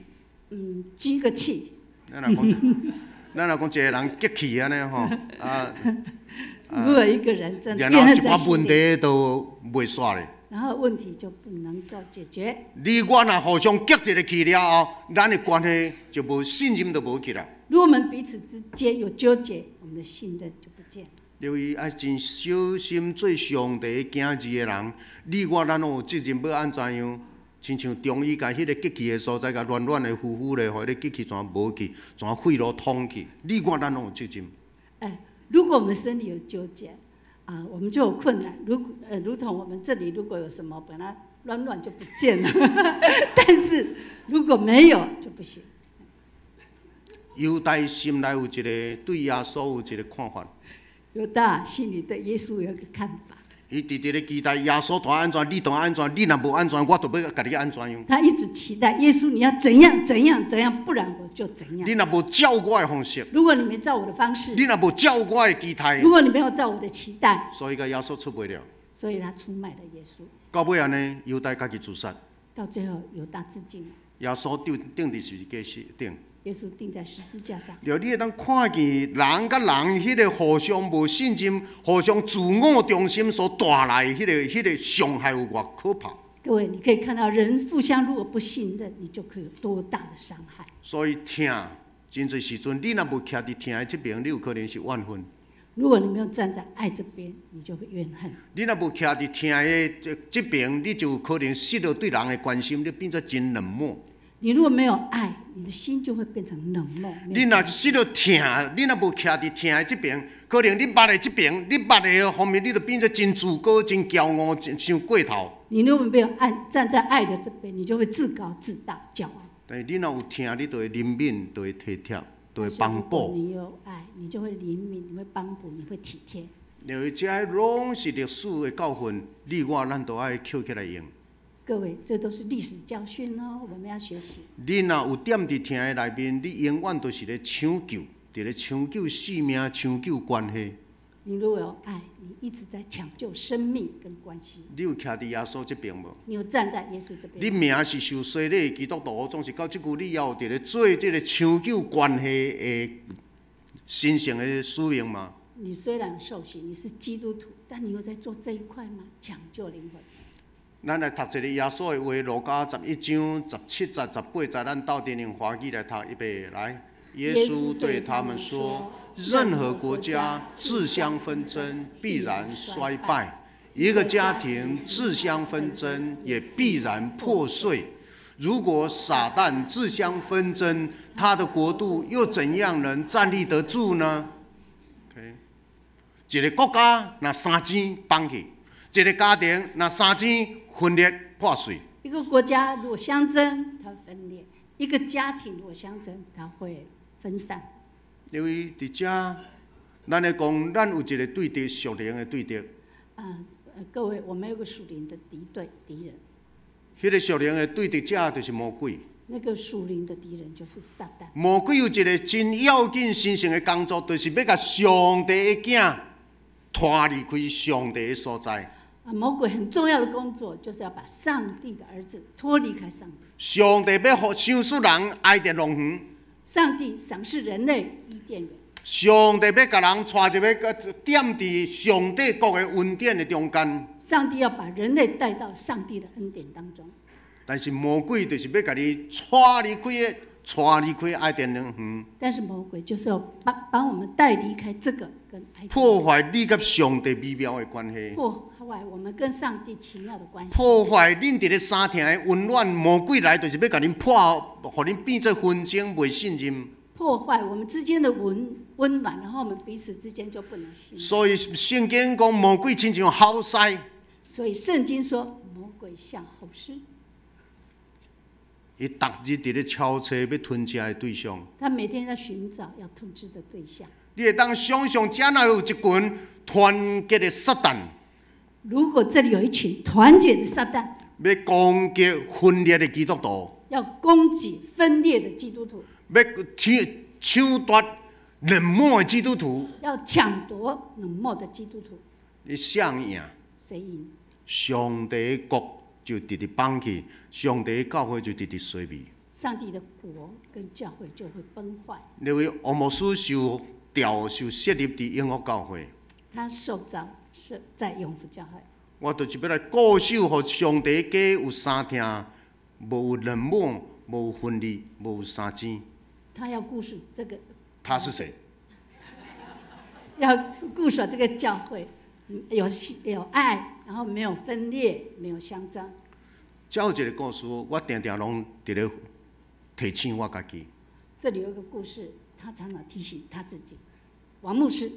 Speaker 5: 积个气。
Speaker 1: 咱若讲一个人激气安尼吼，
Speaker 5: 如果一个人真的
Speaker 1: 然后一寡问题都袂煞咧。
Speaker 5: 然后问题就不能够解决。
Speaker 1: 你我若互相激一个气了后，咱的关系就无信任，就无去了。
Speaker 5: 如果我们彼此之间有纠结，我们的信任就不见了。
Speaker 1: 因为爱真小心做上帝敬字的人，你我咱有责任要安怎样？亲像中医甲迄个激气的所在，甲软软的、糊糊的，互迄个激气全无去，全血路通去。你我咱拢有责任。
Speaker 5: 如果我们心里有纠结，我们就有困难。如同我们这里如果有什么，本来软就不见了，但是如果没有就不行。
Speaker 1: 犹大心内有一个对耶稣有一个看法。
Speaker 5: 犹大心里对耶稣有一个看法。
Speaker 1: 伊直直咧期待耶稣当安怎，你当安怎，你若无安怎，我就要甲你安怎样。
Speaker 5: 他一直期待耶稣，你要怎样怎样怎样，不然我就怎样。
Speaker 1: 你若无照我的方式，
Speaker 5: 如果你没照我的方式，
Speaker 1: 你若无照我的期待，
Speaker 5: 如果你没有照我的期待，
Speaker 1: 所以甲耶稣出卖了。
Speaker 5: 所以他出卖了耶稣。
Speaker 1: 到尾安尼，犹大家己自杀。
Speaker 5: 到最后，犹大自尽了。
Speaker 1: 耶稣钉伫十字架顶。
Speaker 5: 耶稣钉在十字架上。
Speaker 1: 了，你会当看见人甲人迄个互相无信任、互相自我中心所带来迄个伤害有偌可怕。
Speaker 5: 各位，你可以看到人互相如果不信任，你就可以有多大的伤害。
Speaker 1: 所以疼，真侪时阵，你若无徛伫疼的这边，你有可能是怨恨。
Speaker 5: 如果你没有站在爱这边，你就会怨恨。
Speaker 1: 你若无徛伫疼的这边，你就有可能失了对人的关心，你变作真冷漠。
Speaker 5: 你如果没有爱，你的心就会变成冷漠。
Speaker 1: 你若失了疼，你若无徛伫疼的这边，可能你捌的这边，你捌的方面，你就变作真自高、真骄傲、真伤过头。
Speaker 5: 你如果没有站在爱的这边，你就会自高自大、骄傲。
Speaker 1: 但是你若有疼，你就会怜悯，就会体贴，就会帮补。
Speaker 5: 你有爱，你就会怜悯，你会帮补，你会体贴。
Speaker 1: 因为这拢是历史的教训，你我咱都爱捡起来用。
Speaker 5: 各位，这都是历史教训哦，我们要学习。
Speaker 1: 你若有踮伫疼的内面，你永远都是咧抢救，伫咧抢救生命、抢救关系。
Speaker 5: 你如果有爱，你一直在抢救生命跟关系。
Speaker 1: 你有徛伫耶稣这边无？
Speaker 5: 你有站在耶稣这边。
Speaker 1: 你名是受洗礼的基督徒，总是到即句，你也有伫咧做这个抢救关系的神圣的使命吗？
Speaker 5: 你虽然受洗，你是基督徒，但你有在做这一块吗？抢救灵魂。
Speaker 1: 咱来读一个耶稣的话，路加11章17节、18节，咱斗阵用华语来读，预备来。耶稣对他们说：“任何国家自相纷争，必然衰败；一个家庭自相纷争，也必然破碎。如果撒旦自相纷争，他的国度又怎样能站立得住呢？” Okay. 一个国家若三钱崩去，一个家庭若三钱分裂破碎。
Speaker 5: 一个国家如果相争，它会分裂；一个家庭如果相争，它会分散。
Speaker 1: 因为伫遮，咱来讲，咱有一个对敌，属灵的对敌。
Speaker 5: 各位，我们有个属灵的敌人。
Speaker 1: 迄个属灵的对敌者就是魔鬼。
Speaker 5: 那个属灵的敌人就是撒旦。
Speaker 1: 魔鬼有一个真要紧、神圣的工作，就是要甲上帝的囝拖离开上帝的所在。
Speaker 5: 魔鬼很重要的工作，就是要把上帝的儿子脱离开上帝。
Speaker 1: 上帝要赏赐人爱的龙园。
Speaker 5: 上帝赏赐人类伊甸园。
Speaker 1: 上帝要甲人带入去，点伫上帝国的恩典的中间。
Speaker 5: 上帝要把人类带到上帝的恩典当中。
Speaker 1: 但是魔鬼就是要甲你带离开爱甸园，
Speaker 5: 但是魔鬼就是要把我们带离开这个跟爱甸园，
Speaker 1: 破坏你甲上帝美妙的关系，
Speaker 5: 破坏我们跟上帝奇妙的关系，
Speaker 1: 破坏恁伫咧三厅的温暖。魔鬼来就是要甲恁破，互恁变做纷争、袂信任。
Speaker 5: 破坏我们之间的温暖，然后我们彼此之间就不能信任。
Speaker 1: 所以圣经讲魔鬼亲像好狮，
Speaker 5: 所以圣经说魔鬼像猴狮，
Speaker 1: 伊逐日伫咧敲找要吞食的对象。
Speaker 5: 他每天在寻找要统治的对象。
Speaker 1: 你会当想象，遮若有一群团结的撒旦，
Speaker 5: 如果这里有一群团结的撒旦，
Speaker 1: 要攻击分裂的基督徒，
Speaker 5: 要攻击分裂的基督徒，
Speaker 1: 要抢夺冷漠的基督徒，
Speaker 5: 要抢夺冷漠的基督徒，
Speaker 1: 你谁赢？
Speaker 5: 谁赢？
Speaker 1: 上帝的国就直直崩去，上帝的教会就直直衰微。
Speaker 5: 上帝的国跟教会就会崩坏。
Speaker 1: 因为俄摩斯受设立伫永福教会，
Speaker 5: 他受召是在永福教会。
Speaker 1: 我就是要来固守，互上帝家有三厅，无有冷漠，无有分裂，无有三争。
Speaker 5: 他要固守这个。
Speaker 1: 他是谁？
Speaker 5: 要固守这个教会，有爱，然后没有分裂，没有相争。
Speaker 1: 这有一个故事，我常常拢伫咧提醒我家己。
Speaker 5: 这里有一个故事，他常常提醒他自己。王牧师，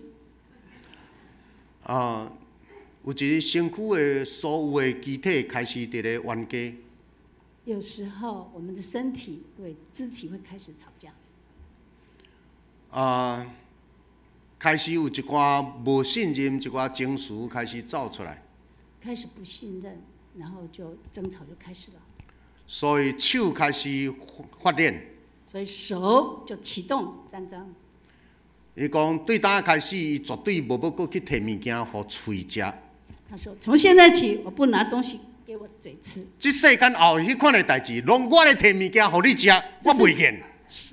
Speaker 1: 有一个身躯的所有的机体开始伫咧冤家。
Speaker 5: 有时候我们的身体肢体会开始吵架。
Speaker 1: 开始有一寡无信任，一寡情绪开始走出来。
Speaker 5: 开始不信任，然后就争吵就开始了。
Speaker 1: 所以手开始发练。
Speaker 5: 所以手就启动战争。
Speaker 1: 伊讲对当开始，伊绝对无要搁去摕物件互喙食。
Speaker 5: 他说：“从现在起，我不拿东西给我的嘴吃。
Speaker 1: 这世间后迄款的代志，拢我来摕物件互你食，我袂见。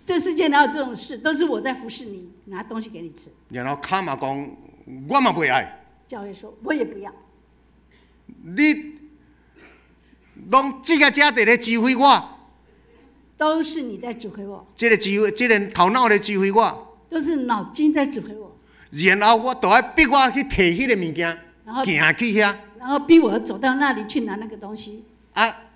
Speaker 5: 这世界哪有这种事？都是我在服侍你，拿东西给你吃。”
Speaker 1: 然后卡嘛讲，我嘛袂爱。
Speaker 5: 教会说：“我也不要。”
Speaker 1: 你拢这个遮伫咧指挥我，
Speaker 5: 都是你在指挥我。
Speaker 1: 这个头脑咧指挥我。
Speaker 5: 都是脑筋在指挥我，
Speaker 1: 然后我就要逼我去摕迄个物件，行去遐，
Speaker 5: 然后逼我走到那里去拿那个东西。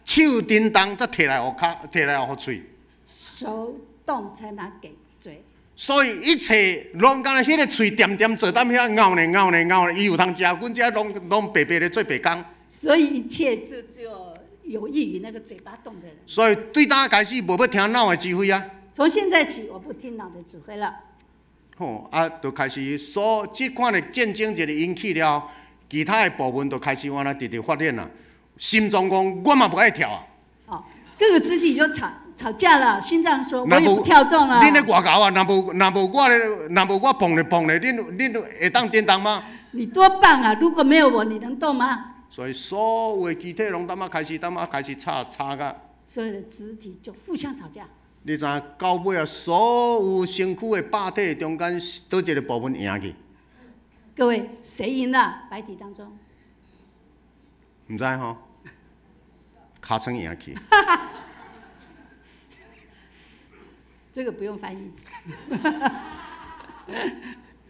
Speaker 1: 手叮当才摕来互嘴，
Speaker 5: 手动才拿给嘴。
Speaker 1: 所以一切拢敢若迄个嘴点点坐踮遐咬呢，伊有通食，阮遮拢白白咧做白工。
Speaker 5: 所以一切就只有益于那个嘴巴动的人。
Speaker 1: 所以对当开始无要听脑的指挥啊。
Speaker 5: 从现在起，我不听脑的指挥了。
Speaker 1: 就开始这款的战争一个引起了，其他的部分就开始往那直直发展啦。心脏讲，我嘛不爱跳啊。
Speaker 5: 各个肢体就吵架了。心脏说，我也不跳动了。
Speaker 1: 恁咧外口啊，若无我蹦咧，恁会当颠动吗？
Speaker 5: 你多棒啊！如果没有我，你能动吗？
Speaker 1: 所以所有的机体拢开始吵甲。
Speaker 5: 所有的肢体就互相吵架。
Speaker 1: 你知影到尾啊，所有身躯的百体中间，倒一个部分赢去？
Speaker 5: 各位，谁赢了？百体当中，
Speaker 1: 唔知吼，尻川赢去。
Speaker 5: 这个不用翻译。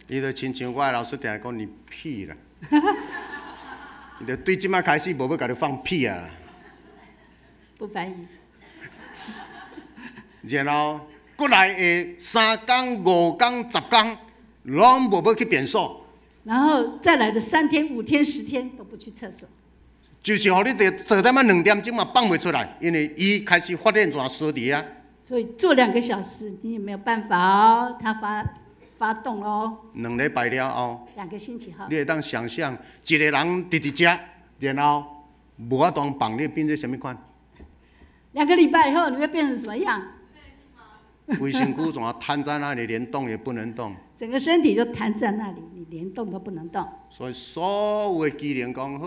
Speaker 1: 伊就亲像我的老师定讲你屁啦，伊就对即摆开始无要甲你放屁啊啦。
Speaker 5: 不翻译。
Speaker 1: 然后过来的3天、5天、10天，拢无要去便所。
Speaker 5: 然后再来的3天、5天、10天都不去厕所。
Speaker 1: 就是互你坐在2点钟嘛放袂出来，因为伊开始发展转疏离啊。
Speaker 5: 所以做2个小时你也没有办法哦，它发动哦。
Speaker 1: 2礼拜了后
Speaker 5: ，2个星期后，
Speaker 1: 你会当想象一个人直食，然后无法当放，你变成什么款
Speaker 5: ？2个礼拜以后你会变成什么样？
Speaker 1: 规身躯怎瘫在那里，连动也不能动。
Speaker 5: 整个身体就瘫在那里，你连动都不能动。
Speaker 1: 所以所有的机能讲好，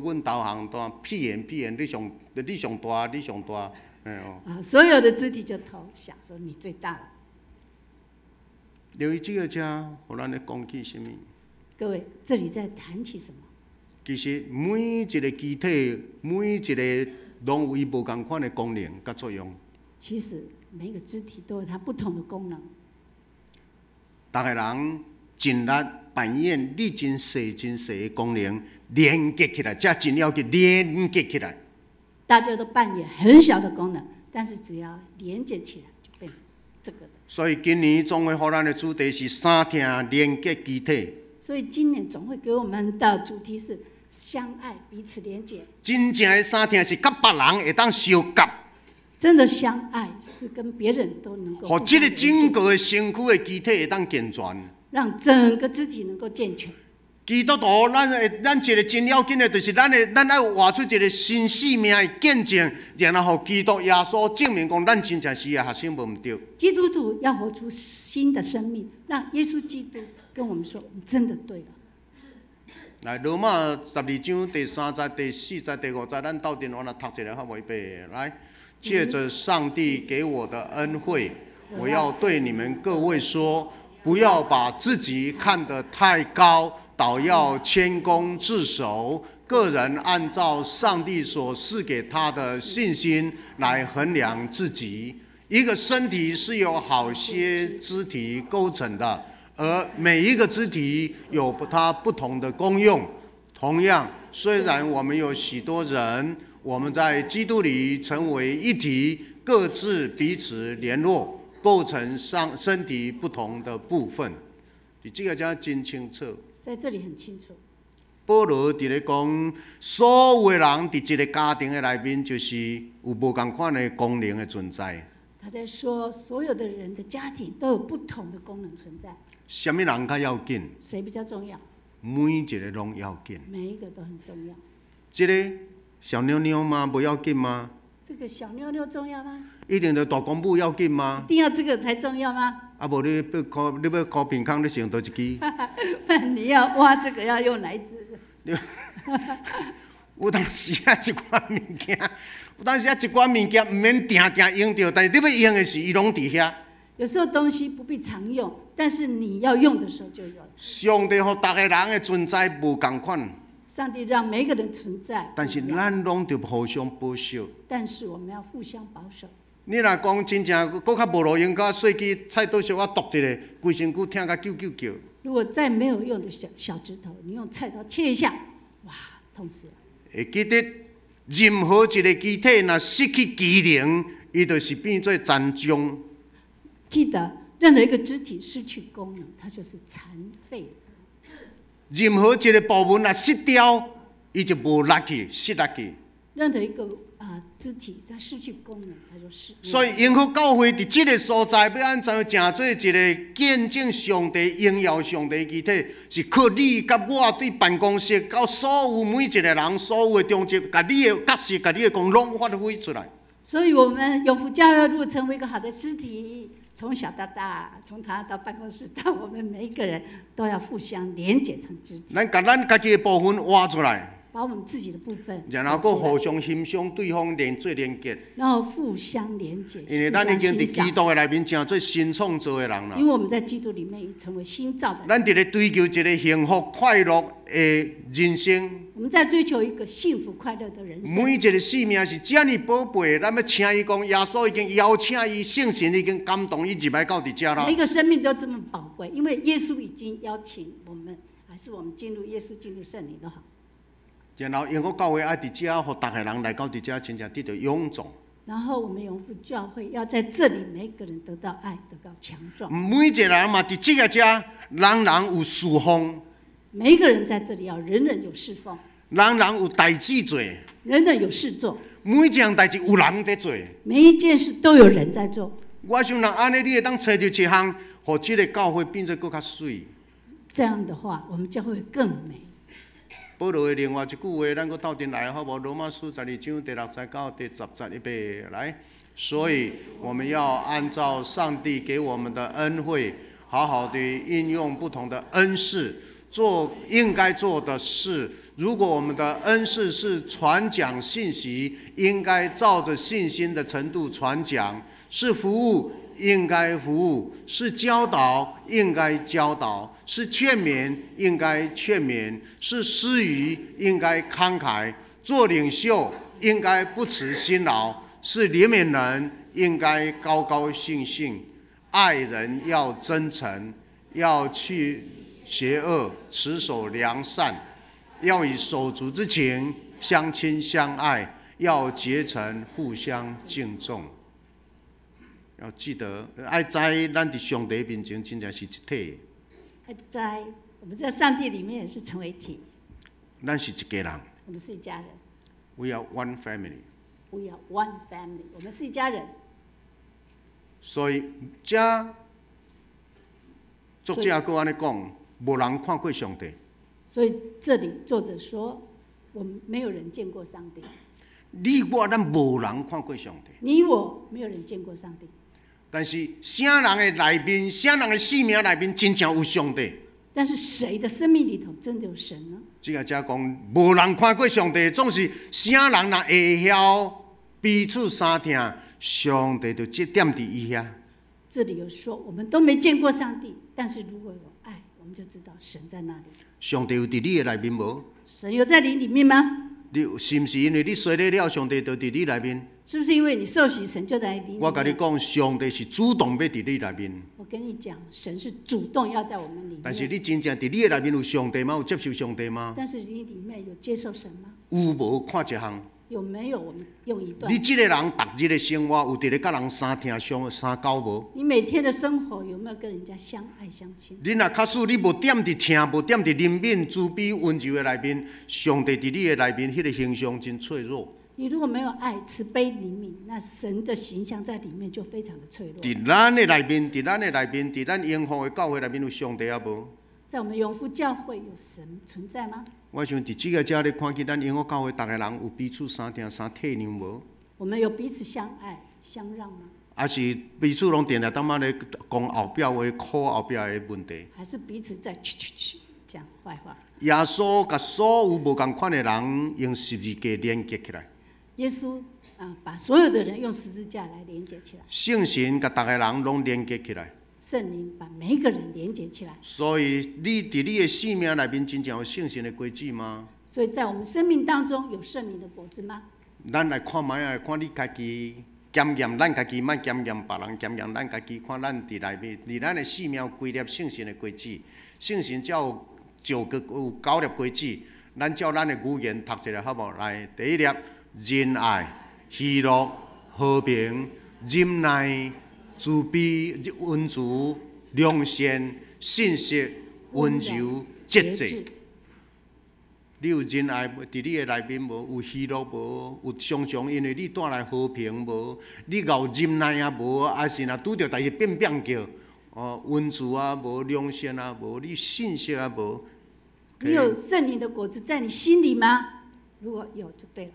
Speaker 1: 阮投降大，屁言，你上大，
Speaker 5: 所有的肢体就投降，说你最大了。
Speaker 1: 由于这个遮，互咱咧讲起什么？
Speaker 5: 各位，这里在谈起什么？
Speaker 1: 其实每一个机体，每一个拢有伊无同款的功能甲作用。
Speaker 5: 其实每一个肢体都有它不同的功能。
Speaker 1: 大家人尽力扮演你真细的功能，连接起来，才真要去连接起来。
Speaker 5: 大家都扮演很小的功能，但是只要连接起来，就变成这个的。
Speaker 1: 所以今年总会予咱的主题是三听连接机体。
Speaker 5: 所以今年总会给我们的主题是相爱，彼此连接。
Speaker 1: 真正的三听是甲别人会当相合。
Speaker 5: 真的相爱是跟别人都能够，
Speaker 1: 互这个整个的身躯的机体会当健全，
Speaker 5: 让整个肢体能够健全。
Speaker 1: 基督徒，咱一个真要紧的，就是咱爱活出一个新生命的见证，然后互基督耶稣证明讲，咱真正是个学生无毋对。
Speaker 5: 基督徒要活出新的生命，让耶稣基督跟我们说，我们真的对了。
Speaker 1: 来，罗马12章第3节、第4节、第5节，咱斗阵往那读一下，好袂背。来。借着上帝给我的恩惠，我要对你们各位说，不要把自己看得太高，倒要谦恭自守，个人按照上帝所赐给他的信心来衡量自己。一个身体是由好些肢体构成的，而每一个肢体有它不同的功用。同样，虽然我们有许多人，我们在基督里成为一体，各自彼此联络，构成身体不同的部分。这个才真清楚。
Speaker 5: 在这里很清楚。
Speaker 1: 保罗伫咧讲，所有的人伫一个家庭的内面，就是有无同款的功能的存在。
Speaker 5: 他在说，所有的人的家庭都有不同的功能存在。
Speaker 1: 什么人较要紧？
Speaker 5: 谁比较重要？
Speaker 1: 每一个拢要紧。
Speaker 5: 每一个都很重要。
Speaker 1: 这个小妞妞吗？不要紧吗？
Speaker 5: 这个小妞妞重要吗？
Speaker 1: 一定的大公母要紧吗？
Speaker 5: 一定要这个才重要吗？
Speaker 1: 啊，无你要考平康，你想倒一支？
Speaker 5: 你要挖这个要用哪一支？
Speaker 1: 有当时啊，一寡物件，有当时啊，一寡物件唔免定用到，但是你要用的时，伊拢伫遐。
Speaker 5: 有时候东西不必常用，但是你要用的时候就有了。
Speaker 1: 上帝互逐个人的存在无共款。
Speaker 5: 上帝让每一个人存在，
Speaker 1: 但是咱拢得互相保守。
Speaker 5: 但是我们要互相保守。
Speaker 1: 你若讲真正搁较无路用，甲细支菜刀小啊剁一个，规身躯疼甲啾啾叫。
Speaker 5: 如果再没有用的小指头，你用菜刀切一下，哇，痛死了。
Speaker 1: 会记得，任何一个机体若失去机能，伊就是变做残障。
Speaker 5: 记得，任何一个肢体失去功能，它就是残废。
Speaker 1: 任何一个部分若失掉，伊就无力去，失力去。
Speaker 5: 任何一个肢体，它失去功能，它就失。
Speaker 1: 所以，永福教会伫这个所在，要安怎成做一个见证上帝、荣耀上帝的机体，是靠你甲我对办公室到所有每一个人，所有的中职，甲你的角色、甲你的功拢发挥出来。
Speaker 5: 所以，我们永福教会如果成为一个好的肢体，从小到大，从他到办公室到我们每一个人，都要互相连结成肢体。
Speaker 1: 咱把咱家己的部分挖出来。
Speaker 5: 把我们自己的部分，
Speaker 1: 然后佫互相欣赏对方做连结，
Speaker 5: 然后互相连结，
Speaker 1: 因为咱已经伫基督的内面成做新创造的人了。
Speaker 5: 因为我们在基督里面已成为新造的人。
Speaker 1: 咱伫咧追求一个幸福快乐的人生。
Speaker 5: 我们在追求一个幸福快乐的人生。
Speaker 1: 每一个生命是这么宝贝，咱要请伊讲，耶稣已经邀请伊，圣神已经感动伊入来到伫遮了。
Speaker 5: 每一个生命都这么宝贵，因为耶稣已经邀请我们，还是我们进入耶稣进入圣灵都好。
Speaker 1: 然后永福教会爱伫遮，互逐个人来到伫遮，真正得到勇壮。
Speaker 5: 然后我们永福教会要在这里，每个人得到爱，得到强壮。
Speaker 1: 每一个人嘛，伫这个遮，人人有侍奉。
Speaker 5: 每一个人在这里要人人有侍奉。
Speaker 1: 人人有代志做。
Speaker 5: 人人有事做。
Speaker 1: 每一件代志有人在做。
Speaker 5: 每一件事都有人在做。
Speaker 1: 我想若安尼，你会当找到一项，互这个教会变做更较水。
Speaker 5: 这样的话，我们教会更美。
Speaker 1: 保罗的另外一句话，咱搁斗阵来好无？罗马书12章第6节到第10节预备来。所以我们要按照上帝给我们的恩惠，好好的运用不同的恩赐，做应该做的事。如果我们的恩赐是传讲信息，应该照着信心的程度传讲；是服务，应该服务；是教导，应该教导；是劝勉，应该劝勉；是施予，应该慷慨；做领袖，应该不辞辛劳，是怜悯人应该高高兴兴，爱人要真诚，要去邪恶，持守良善，要以手足之情相亲相爱，要结成互相敬重。要记得，爱知咱伫上帝面前真正是一体。
Speaker 5: 在我们在上帝里面也是成为体。
Speaker 1: 咱是一家人。
Speaker 5: 我们是一家人。
Speaker 1: We are one family.
Speaker 5: We are one family. 我们是一家人。
Speaker 1: 所以，作者搁安尼讲，无人看过上帝。
Speaker 5: 所以这里作者说，我们没有人见过上帝。
Speaker 1: 你我咱无人看过上帝。
Speaker 5: 你我没有人见过上帝。
Speaker 1: 但是，啥人的内面，啥人的生命内面，真正有上帝。
Speaker 5: 但是谁的生命里头真的有神呢？
Speaker 1: 这个才讲，无人看过上帝，总是啥人若会晓彼此相听，上帝就这点伫伊遐。
Speaker 5: 这里有说，我们都没见过上帝，但是如果有爱，我们就知道神在那里。
Speaker 1: 上帝有伫你的内面无？
Speaker 5: 神有在你里面吗？
Speaker 1: 你是不是因为你洗礼了，上帝就伫你内面？
Speaker 5: 是不是因为你受洗，神就在你里面？
Speaker 1: 我跟你讲，上帝是主动要伫你内面。
Speaker 5: 我跟你讲，神是主动要在我们里面。
Speaker 1: 但是你真正伫你的内面有上帝吗？有接受上帝吗？
Speaker 5: 但是你里面有接受神吗？
Speaker 1: 有无看一项？
Speaker 5: 有没有？我们用一段。
Speaker 1: 你这个人，逐日的生活有伫咧甲人相听相交无？
Speaker 5: 你每天的生活有没有跟人家相爱相亲？
Speaker 1: 你若假使你无点伫听，无点伫怜悯、慈悲、温柔的内面，上帝伫你的内面，迄个形象真脆弱。
Speaker 5: 你如果没有爱、慈悲、怜悯，那神的形象在里面就非常的脆弱。
Speaker 1: 伫咱的内面，伫咱永福的教会内面有上帝啊无？
Speaker 5: 在我们永福教会有神存在吗？
Speaker 1: 我想伫即个遮咧看见咱永福教会，逐个人有彼此相听、相体谅无？
Speaker 5: 我们有彼此相爱、相让吗？
Speaker 1: 还是彼此拢定定当妈咧讲后壁话、靠后壁的问题？
Speaker 5: 还是彼此在讲坏话？
Speaker 1: 耶稣甲所有无共款的人用十字架连接起来。
Speaker 5: 耶稣把所有的人用十字架来连接起来。
Speaker 1: 圣神甲逐个人拢连接起来。
Speaker 5: 圣灵把每一个人连接起来。
Speaker 1: 所以你伫你的生命内面真正有圣神的果子吗？
Speaker 5: 所以在我们生命当中有圣灵的果子吗？
Speaker 1: 咱来看卖啊，看你家己检验咱家己，莫检验别人，检验咱家己，看咱伫内面，伫咱的生命有几粒圣神的果子。圣神才有9粒果子。咱照咱的语言读一下好无？来，第一粒。仁爱、喜乐、和平、忍耐、慈悲、温柔、良善、信实、温柔、节制。你有仁爱伫你的内面无？有喜乐无？有常常因为你带来和平无？你有忍耐啊无？还是若拄着代志变叫？温柔啊无？良善啊无？你信实啊无？
Speaker 5: 你有圣灵的果子在你心里吗？如果有就对了。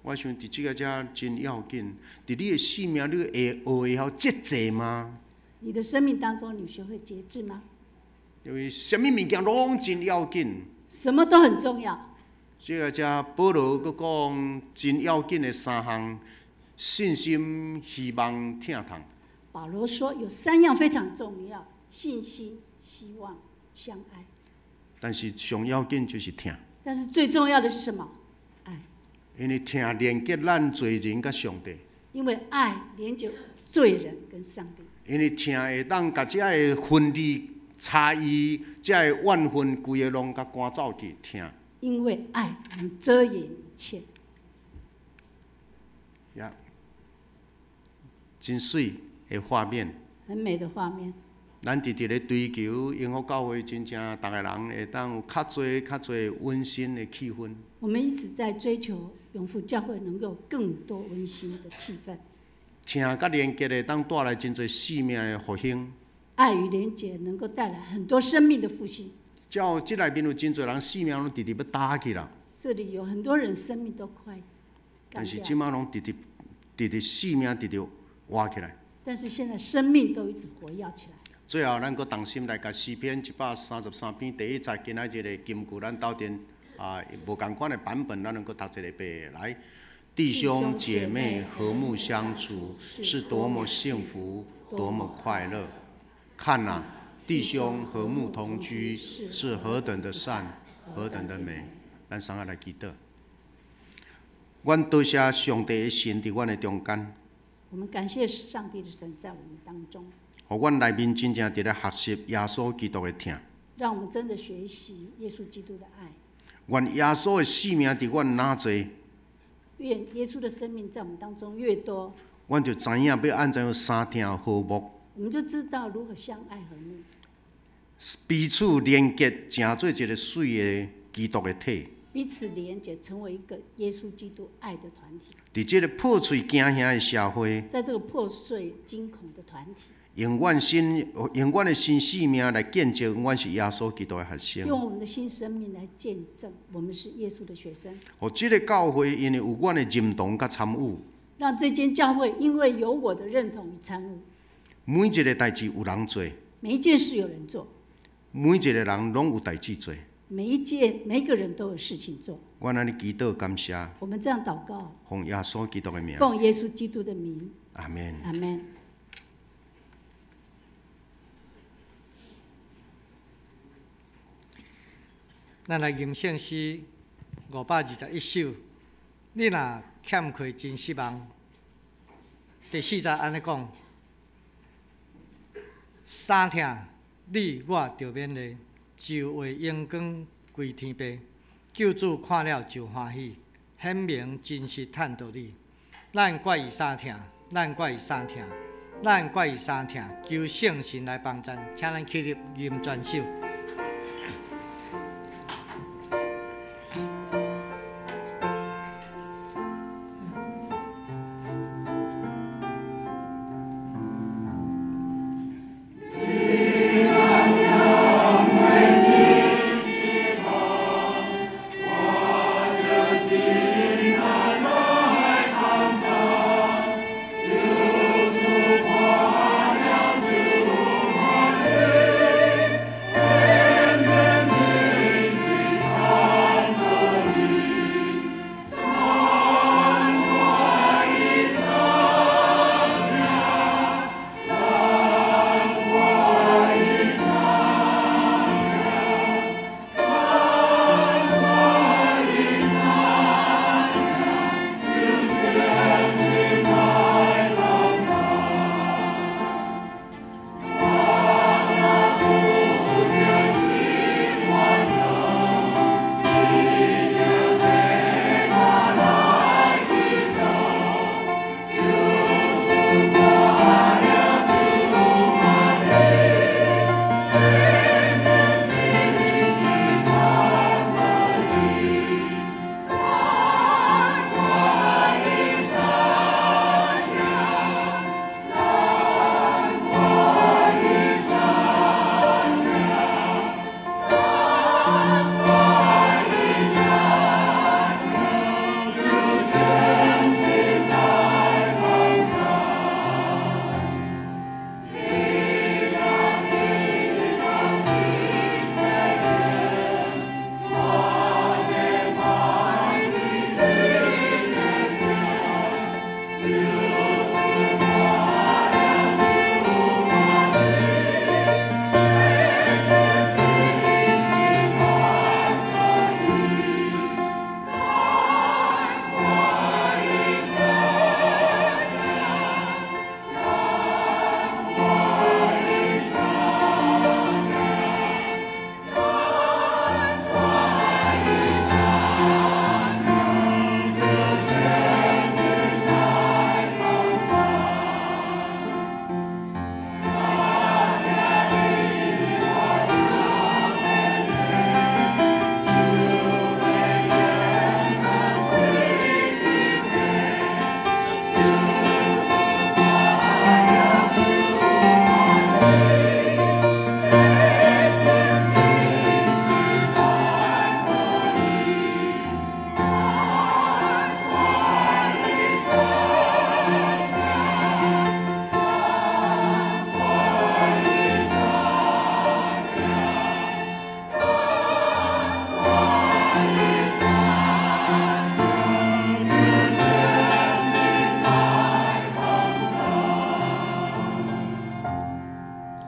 Speaker 1: 我想伫即个遮真要紧，伫你的生命，你会晓节制吗？
Speaker 5: 你的生命当中，你学会节制吗？
Speaker 1: 因为什么物件拢真要紧，
Speaker 5: 什么都很重要。
Speaker 1: 即个遮保罗佮讲真要紧的3项：信心、希望、疼痛。
Speaker 5: 保罗说有3样非常重要：信心、希望、相爱。
Speaker 1: 但是上要紧就是疼。
Speaker 5: 但是最重要的是什么？
Speaker 1: 因为疼连接咱罪人甲上帝。
Speaker 5: 因为爱连接罪人跟上帝。
Speaker 1: 因为疼会当甲遮个分离差异，遮个怨恨规个拢甲赶走去疼。
Speaker 5: 因为爱能遮掩一切。
Speaker 1: 呀，真水的画面。
Speaker 5: 很美的画面。
Speaker 1: 咱直直咧追求永福教会，真正逐个人会当有较侪温馨的气氛。
Speaker 5: 我们一直在追求永福教会能够更多温馨的气氛。
Speaker 1: 疼甲连结的，当带来真侪生命的复兴。
Speaker 5: 爱与连结能够带来很多生命的复兴。
Speaker 1: 照即内面有真侪人生命拢直直要打起啦。
Speaker 5: 这里有很多人生命都快。
Speaker 1: 但是即马拢直直生命直直活起来。
Speaker 5: 但是现在生命都一直活跃起来。
Speaker 1: 最后，咱阁动心来甲诗篇133篇第1节，今仔日的金句，咱斗阵无共款的版本，咱能够读一个背来。弟兄姐妹和睦相处，是多么幸福，多么快乐！看啊，弟兄和睦同居，是何等的善，何等的美！咱三个来祈祷。阮多谢上帝的神伫阮的中间，
Speaker 5: 我们感谢上帝的神在我们当中，
Speaker 1: 互阮内面真正伫咧学习耶稣基督的疼。
Speaker 5: 让我们真的学习耶稣基督的爱。
Speaker 1: 愿耶稣的生命伫阮哪济，
Speaker 5: 愿耶稣的生命在我们当中越多，
Speaker 1: 阮就知影要安怎样相听和睦，
Speaker 5: 我们就知道如何相爱和睦，
Speaker 1: 彼此连结，成做一个水的基督的体。
Speaker 5: 彼此连结，成为一个耶稣基督爱的团体。
Speaker 1: 伫这个破碎惊吓的社会，
Speaker 5: 在这个破碎惊恐的团体，
Speaker 1: 用阮的新生命来见证，阮是耶稣基督的学生。
Speaker 5: 用我们的新生命来见证，我们是耶稣的学生。
Speaker 1: 互这个教会因为有阮的认同甲参与，
Speaker 5: 让这间教会因为有我的认同与参与，
Speaker 1: 每一个代志有人做，
Speaker 5: 每一件事有人做，
Speaker 1: 每一个人拢有代志做。
Speaker 5: 每一个人都有事情做。
Speaker 1: 阮安尼祈祷感谢，
Speaker 5: 我们这样祷告，
Speaker 1: 奉耶稣基督的名，
Speaker 5: 奉耶稣基督的名，
Speaker 1: 阿门。
Speaker 5: 阿门。
Speaker 3: 咱来吟圣诗521首，你若欠缺真失望。第4节安尼讲：三听你我着免累，就为阳光归天飞。救主看了就欢喜，显明真实探到你。咱怪伊三听，咱怪伊三听，咱怪伊三听，求圣神来帮咱，请咱起立吟全首。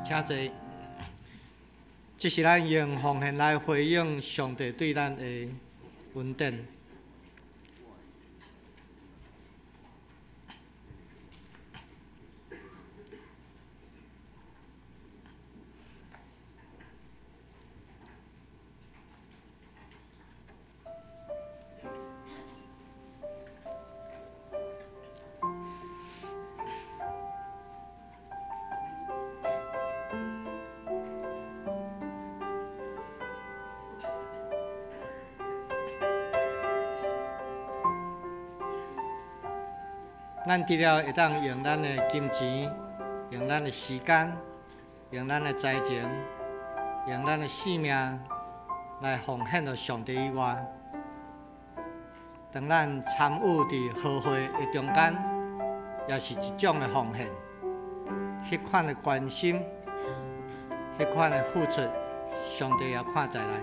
Speaker 3: 请坐。这是咱用奉献来回应上帝对咱的恩典。咱除了会当用咱的金钱、用咱的时间、用咱的才情、用咱的性命来奉献到上帝以外，当咱参与伫和会的中间，也是一种的奉献。迄款的关心，迄款的付出，上帝也看在内。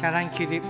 Speaker 3: 请咱起立。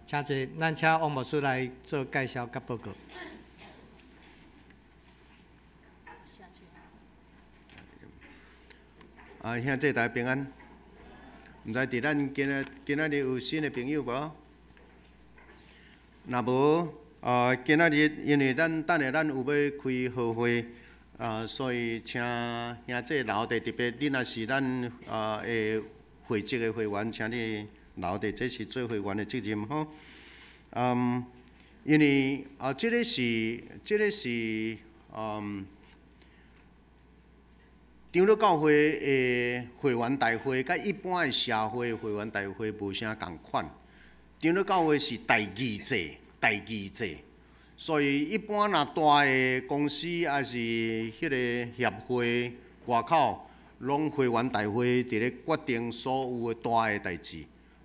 Speaker 3: 请坐，咱请王牧师来做介绍甲报告。
Speaker 1: 兄弟大家平安。毋知伫咱今仔日有新的朋友无？若无，今仔日因为等下咱有要开好会，所以请兄弟留地，特别你若是咱的会籍的会员，请你留地，这是做会员的责任吼。因为这个是长老教会的会员大会，甲一般的社会会员大会无啥共款。长老教会是代议制，所以一般若大的公司还是迄个协会外口，拢会员大会伫咧决定所有的大的代志。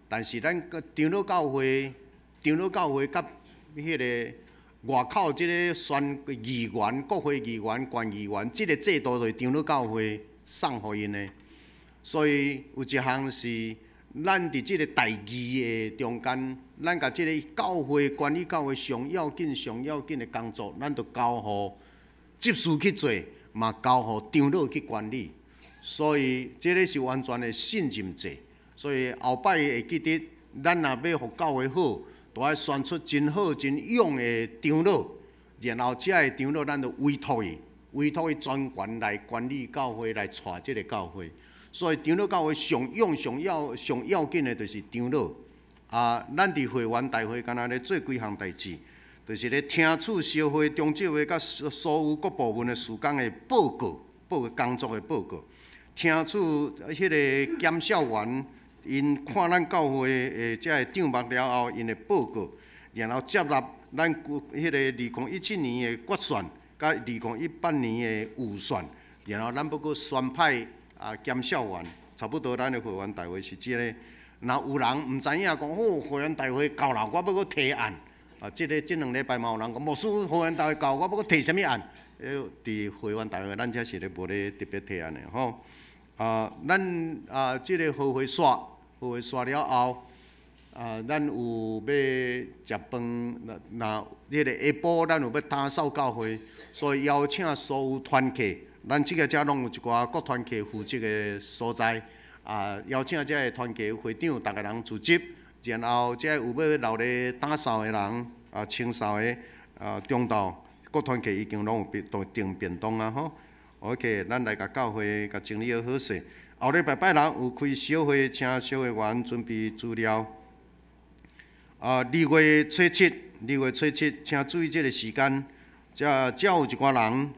Speaker 1: 但是咱长老教会甲迄个外口即个选议员、国会议员、县议员，即个制度就是长老教会送互因的。所以有一项是咱伫即个代议的中间，咱甲即个教会管理教会上要紧的工作，咱就交互执事去做，嘛交互长老去管理。所以即个是完全的信任制。所以后摆会记得，咱若要互教会好，就要选出真好真勇的长老，然后遮个长老咱就委托伊专权来管理教会，来带即个教会。所以长老教会上要紧的就是长老。咱伫会员大会敢若咧做几项代志，就是咧听取社会、中纪会甲所有各部门的事工的报告工作的报告，听取迄个检校员。因看咱教会的遮个长目了后，因的报告，然后接纳咱迄个2017年的决选，甲2018年的预选，然后咱要阁选派检校员，差不多咱的会员大会是即个。若有人毋知影讲，会员大会到了，我要阁提案。即两礼拜嘛有人讲，牧师会员大会到，我要阁提啥物案？伫会员大会，咱遮是咧无咧特别提案的吼。咱即个好会煞了后，咱有要食饭，若迄个下晡咱有要打扫教会，所以邀请所有团契，咱即个遮拢有一寡各团契负责的所在，邀请遮个团契会长，逐个人组织，然后遮有要留咧打扫的人，清扫的，中昼各团契已经拢有订便当啊吼。OK， 咱来甲教会甲整理好势。后礼拜六有开小会，请小会员准备资料。2月初7，请注意这个时间。只有一寡人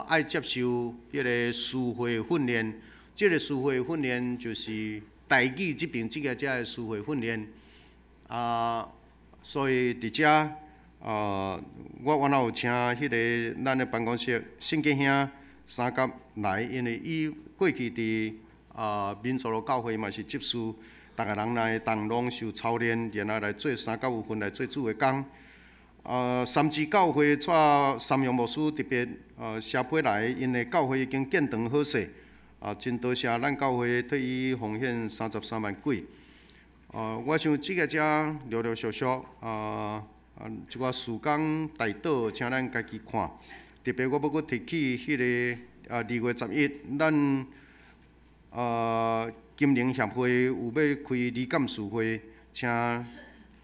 Speaker 1: 爱接受迄个司会训练。这个司会训练就是代议这边这个司会训练。所以伫遮我原来有请迄个咱的办公室圣经兄三甲来，因为伊过去伫民族路教会嘛是执事，逐个人来同拢受操练，然后来做3到5分来做主的工。三支教会带三阳牧师特别写批来，因为教会已经建堂好势，真多谢咱教会替伊奉献33万几。我想即个遮陆陆续续一寡事工大道，请咱家己看。特别我要阁提起迄个2月11，咱金陵协会有要开李干事会，请伫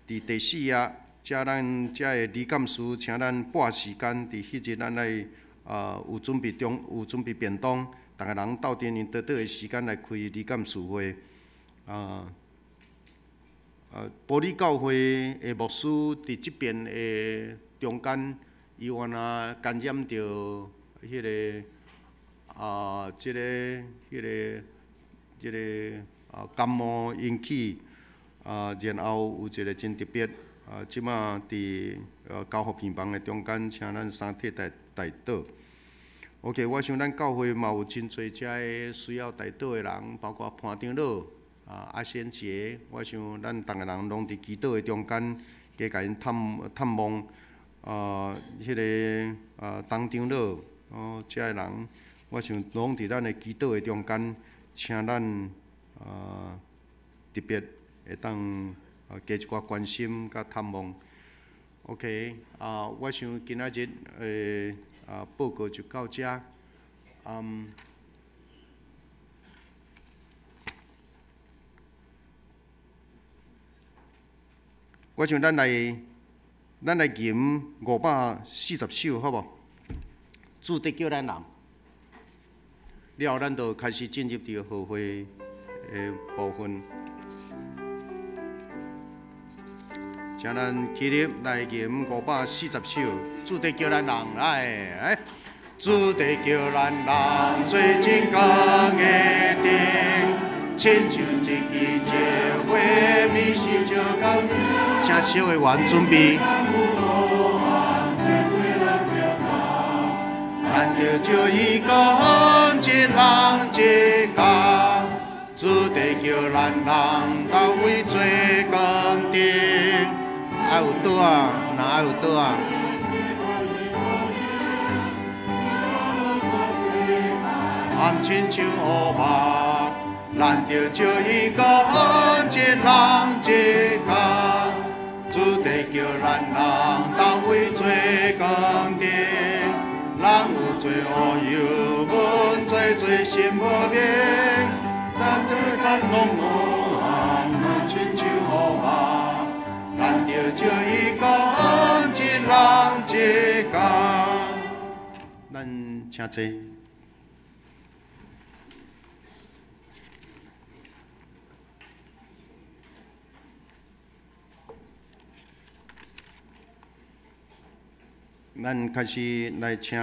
Speaker 1: 第4夜。遮咱遮个李干事，请咱拨时间伫迄日，咱来有准备便当，逐个人斗阵用倒的时间来开李干事会。玻璃教会的牧师伫即边的中间，伊原来感染着迄个即个感冒引起，然后有一个真特别。即马伫交互病房的中间，请咱三体代祷。OK， 我想咱教会嘛有真侪遮个需要代祷的人，包括潘长老、阿仙杰。我想咱逐个人拢伫祈祷的中间，加甲因探望。迄个董长老，遮个人，我想拢伫咱的祈祷的中间，请咱特别会当。加一寡关心甲探望 ，OK， 我想今仔日报告就到遮。我想咱来吟540首，好无？主得叫咱人，了后咱就开始进入到后会的部分。请咱起立来吟540首，主得叫咱人来，主得叫咱人做真工的顶，亲像一支结花米是就工，请小会员准备。咱着照伊讲，一人一工，主得叫咱人到位做工顶。爱有倒啊，哪爱有倒啊？暗亲像乌目，咱着照伊讲，一人一工，主得叫咱人到位做工顶。人有罪恶有阮做心无明，咱得拢无暗，咱亲像乌目。咱着照伊讲，一人一工。咱请坐。咱开始来请